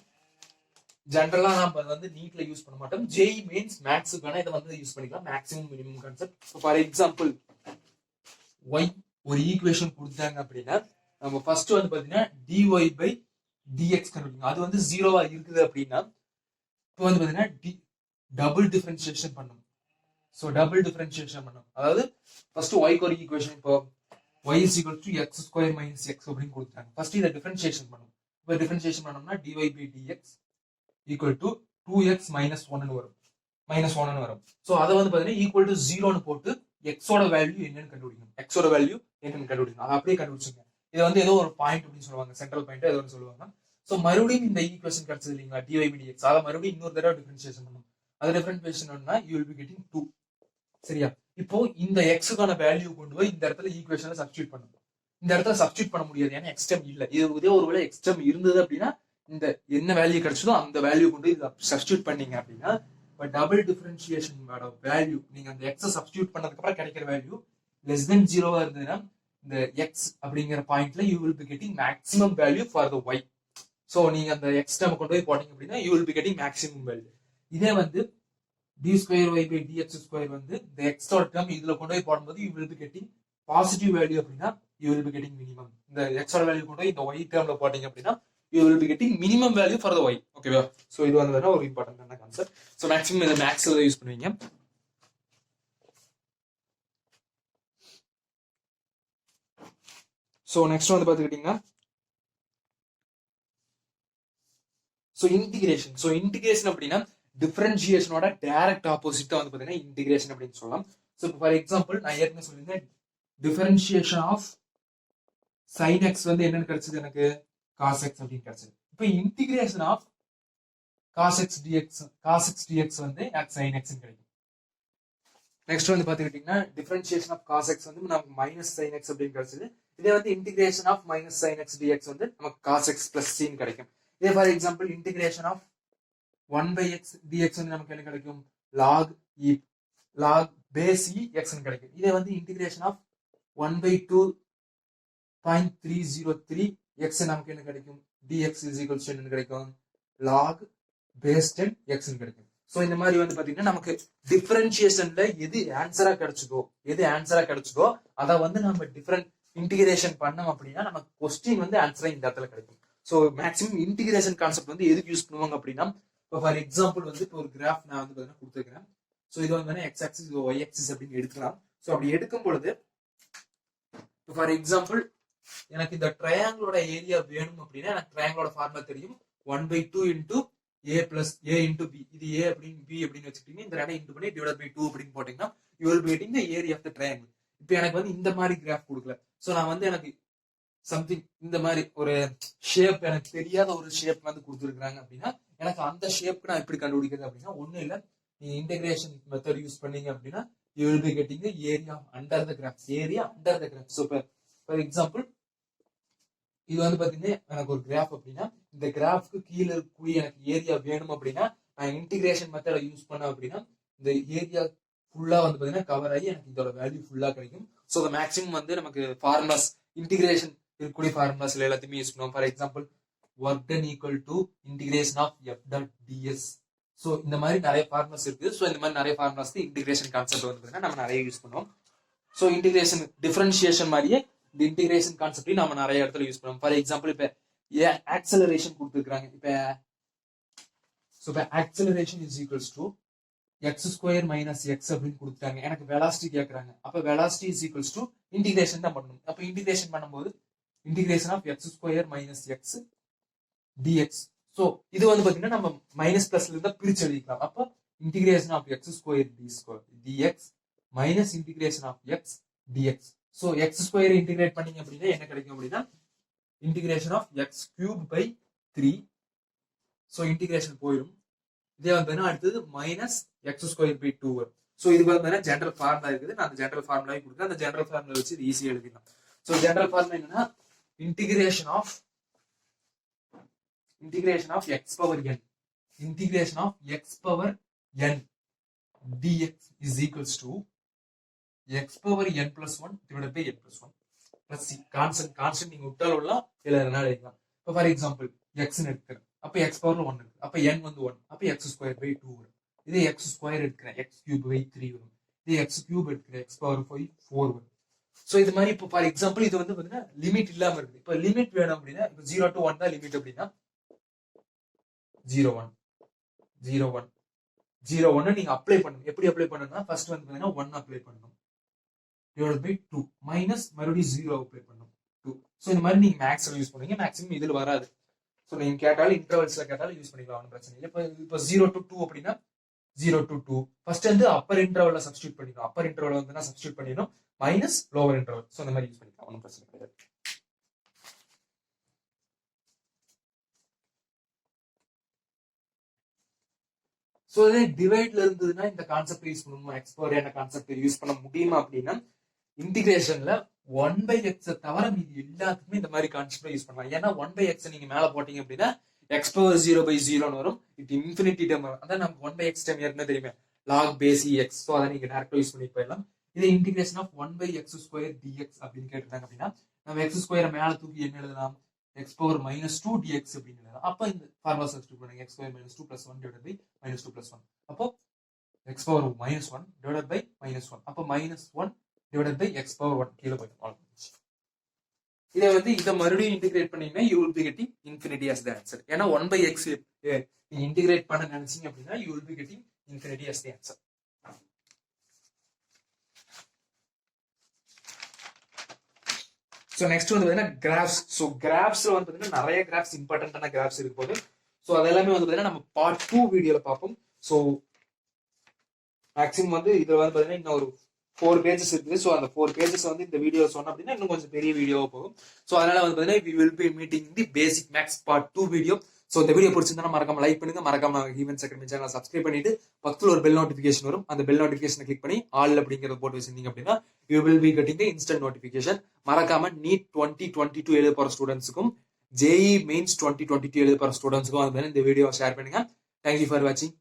ஜென்ரலா நம்ம வந்து நீட்ல யூஸ் பண்ண மாட்டோம். ஜேஇ மெயின்ஸ் மேக்ஸுக்கான இதை வந்து யூஸ் பண்ணிக்கலாம். Maximum minimum concept. For example y ஒரு ஈக்குவேஷன் கொடுத்தாங்க அப்படின்னா நம்ம ஃபர்ஸ்ட் வந்து பாத்தீங்கன்னா dy/dx கண்டுபிடிக்கணும். அது வந்து ஜீரோவா இருக்குது அப்படின்னா இப்போ வந்து பாத்தீங்கன்னா டபுள் டிஃபரன்ஷியேஷன் பண்ணணும். ஸோ டபுள் டிஃபரன்ஷியேஷன் பண்ணணும். அதாவது ஃபர்ஸ்ட் ஒய்க்கு ஒரு ஈக்குவேஷன் இப்போ y is equal to x square minus x அப்படின்னு கொடுத்தாங்க. ஃபர்ஸ்ட் இதை டிஃபரன்ஷியேஷன் பண்ணணும். இப்போ டிஃபரன்ஷியேஷன் பண்ணோம்னா dy/dx equal to 2x minus 1 வரும். ஸோ அதை வந்து பாத்தீங்கன்னா ஈக்குவல் டு 0ன்னு போட்டு எக்ஸோட வேல்யூ என்னன்னு கண்டுபிடிக்கணும். அதை அப்படியே கண்டுபிடிச்சுங்க. இது வந்து ஏதோ ஒரு பாயிண்ட் அப்படின்னு சொல்லுவாங்க, சென்ட்ரல் பாயிண்ட் ஏதோ ஒன்று சொல்லுவாங்க. ஸோ மறுபடியும் இந்த ஈக்குவேஷன் கிடைச்சது இல்லைங்களா dy/dx, அதை மறுபடியும் இன்னொரு தடவை டிஃபரன்ஷியேஷன் பண்ணணும். அது டிஃபரன்ஷியேஷன் பண்ணா you will be getting 2. சரியா? இப்போ இந்த எக்ஸுக்கான வேல்யூ கொண்டு போய் இந்த இடத்துல ஈக்குவேஷன்ல சப்ஸ்டியூட் பண்ணணும். இந்த இடத்துல சப்ஸ்டியூட் பண்ண முடியாது, ஏன்னா எக்ஸ்டம் இல்ல. இது இதே ஒருவேளை எக்ஸ்டம் இருந்தது அப்படின்னா இந்த என்ன வேல்யூ கிடைச்சதோ அந்த வேல்யூ கொண்டு இதை சப்ஸ்டியூட் பண்ணீங்க அப்படின்னா டபுள் டிஃபரன்ஷியேஷனோட வேல்யூ நீங்க அந்த எக்ஸை சப்ஸ்டியூட் பண்ணதுக்கு அப்புறம் கிடைக்கிற வேல்யூ லெஸ் தென் 0வா இருந்ததுன்னா இந்த எக்ஸ் அப்படிங்கிற பாயிண்ட்ல you will be getting maximum value for the y. So நீங்க அந்த எக்ஸ் டேர்ம் கொண்டு போய் போட்டீங்க அப்படின்னா you will be getting maximum value. இதே வந்து d²y/dx ஸ்கொயர் வந்து இந்த எக்ஸோட டேர்ம் இதுல கொண்டு போய் போடும்போது you will be getting positive value அப்படின்னா you will be getting minimum. இந்த எக்ஸோட வேல்யூ கொண்டு போய் இந்த ஒய் டேர்ம்ல போட்டீங்க அப்படின்னா you will be getting minimum value for the y. ஓகேவா? சோ இது வந்து ஒரு இம்பார்ட்டன்டான கான்செப்ட். சோ மேக்ஸிமம் இத மேக்ஸ்ல யூஸ் பண்ணுவீங்க. சோ நெக்ஸ்ட் வந்து பாத்துக்கிட்டீங்கன்னா இன்டிகிரேஷன் அப்படின்னா டிஃபரன்ஷியேஷனோட டைரக்ட் ஆப்போசிட்டா வந்து பாத்தீங்கன்னா இன்டிகிரேஷன் அப்படின்னு சொல்லலாம். சோ ஃபார் எக்ஸாம்பிள் நான் ஏற்கனவே சொல்லியிருந்தேன் டிஃபரன்ஷியேஷன் ஆஃப் sin x வந்து என்னன்னு கிடைச்சது எனக்கு cos x அப்படின்னு கிடைச்சது. இப்போ integration of cos x dx வந்து sin x கிடைக்கும். நெக்ஸ்ட் வந்து பாத்துக்கிட்டீங்கன்னா டிஃபரன்ஷியேஷன் ஆஃப் cos x வந்து நமக்கு மைனஸ் sin x அப்படின்னு கிடைச்சது. இதே வந்து integration of minus sin x dx வந்து நமக்கு cos x பிளஸ் c கிடைக்கும். இதே for example integration of 1/x dx வந்து நமக்கு என்ன கிடைக்கும்? log base e x கிடைக்கும். இதே வந்து இன்டிகிரேஷன் ஆஃப் 1/2.303 x நமக்கு என்ன கிடைக்கும்? dx is equals to என்ன கிடைக்கும்? லாக் பேஸ் 10 எக்ஸ் கிடைக்கும். ஸோ இந்த மாதிரி வந்து பாத்தீங்கன்னா நமக்கு டிஃபரன்சியேஷன்ல எது ஆன்சரா கிடைச்சதோ அதை வந்து நம்ம டிஃபரண்ட் இன்டிகிரேஷன் பண்ணோம் அப்படின்னா நமக்கு கொஸ்டின் வந்து ஆன்சரா இந்த இடத்துல கிடைக்கும். ஸோ மேக்ஸிமம் இன்டிகிரேஷன் கான்செப்ட் வந்து எதுக்கு யூஸ் பண்ணுவாங்க அப்படின்னா, இப்போ ஃபார் எக்ஸாம்பிள் வந்து இப்போ ஒரு கிராஃப் நான் வந்து பாத்தீங்கன்னா கொடுத்துருக்கேன். ஸோ இது வந்து எக்ஸ் ஆக்சிஸ் ஒய் ஆக்சிஸ் அப்படின்னு எடுக்கலாம். ஸோ அப்படி எடுக்கும் பொழுது இப்போ ஃபார் எக்ஸாம்பிள் எனக்கு இந்த ட்ரையாங்கிளோட ஏரியா வேணும் அப்படின்னா எனக்கு ட்ரையாங்கிளோட ஃபார்முலா தெரியும் 1/2 into a plus a into b. இது a அப்படின்னு b அப்படின்னு வச்சுக்கிட்டீங்க, இந்த ரெண்டை இன்டு பண்ணி டிவைட் பை 2 அப்படின்னு போட்டீங்கன்னா you will be getting the area of the triangle. இப்போ எனக்கு வந்து இந்த மாதிரி கிராஃப் கொடுக்கல. ஸோ நான் வந்து எனக்கு சம்திங் இந்த மாதிரி ஒரு ஷேப் எனக்கு தெரியாத ஒரு ஷேப் வந்து கொடுத்துருக்காங்க அப்படின்னா எனக்கு அந்த ஷேப்க்கு நான் எப்படி கண்டுபிடிக்கிறது அப்படின்னா ஒன்றும் இல்லை, நீங்க இன்டெகிரேஷன் மெத்தட் யூஸ் பண்ணீங்க அப்படின்னா you will be getting the area under the graph. So for example இது வந்து பாத்தீங்கன்னா எனக்கு ஒரு கிராஃப் அப்படின்னா இந்த கிராஃப்க்கு கீழே இருக்கக்கூடிய எனக்கு ஏரியா வேணும் அப்படின்னா நான் இன்டிகிரேஷன் மெத்தடை யூஸ் பண்ணேன் அப்படின்னா இந்த ஏரியா ஃபுல்லா வந்து பாத்தீங்கன்னா கவர் ஆகி எனக்கு இதோட வேல்யூ ஃபுல்லா கிடைக்கும். ஸோ மேக்ஸிமம் வந்து நமக்கு ஃபார்முலாஸ் இன்டிகிரேஷன் இருக்கக்கூடிய ஃபார்முலாஸ்ல எல்லாத்தையுமே யூஸ் பண்ணுவோம். For example work done equal to integration of F dot ds. So இந்த மாதிரி நிறைய ஃபார்முலாஸ் இருக்கு. ஸோ இந்த மாதிரி நிறைய ஃபார்முலாஸ்க்கு இன்டிகிரேஷன் கான்செப்ட் வந்து பாத்தீங்கன்னா நம்ம நிறைய யூஸ் பண்ணுவோம். ஸோ இன்டிகிரேஷன் டிஃபரன்ஷியேஷன் மாதிரியே இந்த இன்டிகிரேஷன் கான்செப்டையும் நம்ம நிறைய இடத்துல யூஸ் பண்ணுவோம். ஃபார் எக்ஸாம்பிள் இப்ப ஆக்சலரேஷன் கொடுத்துருக்காங்க. இப்ப acceleration is equals to x square minus x அப்படின்னு கொடுத்துட்டாங்க. எனக்கு வெலாசிட்டி கேட்கறாங்க. அப்ப velocity is equals to integration தான் பண்ணணும். அப்ப இன்டிகிரேஷன் பண்ணும்போது integration of x square minus x dx. So இது வந்து பாத்தீங்கன்னா நம்ம மைனஸ் பிளஸ்ல இருந்தா பிரிச்சு எழுதிக்கலாம். அப்போ integration of x square d square dx minus integration of x dx. So x square integrate பண்ணீங்க அப்படின்னா என்ன கிடைக்கும் அப்படின்னா integration of x cube by 3. So integration போயிடும். இதே வந்து அடுத்தது மைனஸ் எக்ஸ் ஸ்கொயர் பை 2 வரும். ஸோ இது வந்து ஜென்ரல் ஃபார்முலா இருக்குது. நான் அந்த ஜென்ரல் ஃபார்முலாவை கொடுக்குறேன். அந்த ஜென்ரல் ஃபார்முலா வச்சு இது ஈஸியாக எழுதிடலாம். ஸோ ஜென்ரல் ஃபார்முலா என்னன்னா integration of x power n dx is equals to x power n plus 1 divided by n plus 1 plus c. Constant நீங்க விட்டாலும் விடலாம், இல்ல ரெண்டாவது எழுதலாம். இப்போ ஃபார் எக்ஸாம்பிள் x எடுக்கிறேன், அப்ப x பவர்ல 1 இருக்கு, அப்ப n வந்து 1, அப்ப x ஸ்கொயர் பை 2 வரும். இதே x ஸ்கொயர் எடுக்கிறேன், x கியூப் பை 3 வரும். இதே x கியூப் எடுக்கிறேன், x பவர் 4 வரும். ஸோ இது மாதிரி இப்போ ஃபார் எக்ஸாம்பிள் இது வந்து பாத்தீங்கன்னா லிமிட் இல்லாம இருக்கு. இப்போ லிமிட் வேணும் அப்படின்னா இப்போ 0 to 1 தான் லிமிட் அப்படின்னா 0 1 நீங்க அப்ளை பண்ணணும். எப்படி அப்ளை பண்ணணும்னா ஃபர்ஸ்ட் வந்து பாத்தீங்கன்னா 1 அப்ளை பண்ணணும் டிவைட் பை 2 மைனஸ் மறுபடியும் 0 அப்ளை பண்ணணும் 2. ஸோ இந்த மாதிரி நீங்க மேக்ஸ்ல யூஸ் பண்ணுவீங்க. மேக்ஸிமம் இதுல வராது. ஸோ நீங்க கேட்டாலும் இன்டர்வல்ஸ்ல கேட்டாலும் யூஸ் பண்ணிக்கலாம், ஒன்றும் பிரச்சனை இல்லை. இப்போ 0 to 2 அப்படின்னா 0 to 2 ஃபர்ஸ்ட் வந்து அப்பர் இன்டர்வல்ல சப்ஸ்டியூட் பண்ணிக்கணும். அப்பர் இன்டர்வல் வந்து சப்ஸ்டியூட் பண்ணிடணும் மைனஸ் லோவர் இன்டர்வல். ஸோ இந்த மாதிரி யூஸ் பண்ணிக்கலாம், ஒன்றும் பிரச்சனை கிடையாது. ஸோ இதே டிவைட்ல இருந்ததுன்னா இந்த கான்செப்ட் யூஸ் பண்ணணுமா, எக்ஸ் பவர் என்ன கான்செப்ட் யூஸ் பண்ண முடியுமா அப்படின்னா இன்டிகிரேஷன்ல 1/x தவிர மீதி எல்லாத்துக்குமே இந்த மாதிரி கான்செப்ட் யூஸ் பண்ணலாம். ஏன்னா 1/x நீங்க மேல போட்டீங்க அப்படின்னா எக்ஸ் பவர் 0/0 வரும். இட் இன்ஃபினிட்டி டைம் வரும். அதான் நமக்கு 1/x டைம் ஏற்கனவே தெரியுமே லாக் பேஸ் எக்ஸ். ஸோ அதை நீங்க டேரக்டா யூஸ் பண்ணி போயிடலாம். இதே integration of 1/x square dx அப்படின்னு கேட்டுட்டாங்க அப்படின்னா நம்ம எக்ஸ் ஸ்கொயர் மேல தூக்கி என்ன எழுதலாம், எக்ஸ் பவர் -2 dx அப்படின்னு எழுதலாம். அப்போ இந்த ஃபார்முலா சப்ஸ்டிட்யூட் பண்ணுங்க, எக்ஸ் ஸ்கொயர் -2 + 1 டிவைடட் பை -2 + 1. அப்போ எக்ஸ் பவர் -1 டிவைடட் பை -1. அப்போ -1 டிவைடட் பை எக்ஸ் பவர் 1 கீழே போயிடும். இதை வந்து இதை மறுபடியும் இன்டிகிரேட் பண்ணீங்கன்னா you will be getting infinity as the answer. ஏன்னா 1/x நீங்க இன்டிகிரேட் பண்ண நினைச்சீங்க அப்படின்னா you will be getting infinity as the answer. So next வந்து பார்த்தீங்கன்னா கிராஃப்ஸ். ஸோ கிராஃப்ஸ்ல வந்து பார்த்தீங்கன்னா நிறைய கிராஃப்ஸ் இம்பார்ட்டன்டான கிராஃப்ஸ் இருக்கு போது. ஸோ அதெல்லாமே வந்து பார்த்தீங்கன்னா நம்ம பார்ட் 2 வீடியோல பார்ப்போம். ஸோ மேக்ஸிமம் வந்து இதுல வந்து பார்த்தீங்கன்னா இன்னும் ஒரு 4 பேஜஸ் இருக்குது. ஸோ அந்த 4 பேஜஸ் வந்து இந்த வீடியோ சொன்னோம் அப்படின்னா இன்னும் கொஞ்சம் பெரிய வீடியோவா போகும். ஸோ அதனால வந்து பார்த்தீங்கன்னா we will be meeting the basic maths part 2 video. So இந்த வீடியோ பிடிச்சிருந்தா மறக்காம லைக் பண்ணுங்க, மறக்காம ஈவென்ட்ஸ் அகாடமி சேனலை சப்ஸ்கிரைப் பண்ணிட்டு பக்கத்துல ஒரு பெல் நோட்டிஃபிகேஷன் வரும். அந்த பெல் நோட்டிஃபிகேஷனை கிளிக் பண்ணி ஆல் அப்படிங்கறத போட்டு வச்சிருந்தீங்க அப்படின்னா you will be getting the instant notification. மறக்காம நீட் 2022 எழுத போற ஸ்டூடெண்ட்ஸுக்கும் ஜேஇ மெயின்ஸ் 2022 எழுத போற ஸ்டூடெண்ட்ஸுக்கும் வந்து இந்த வீடியோ ஷேர் பண்ணுங்க. தேங்க்யூ ஃபார் வாட்சிங்.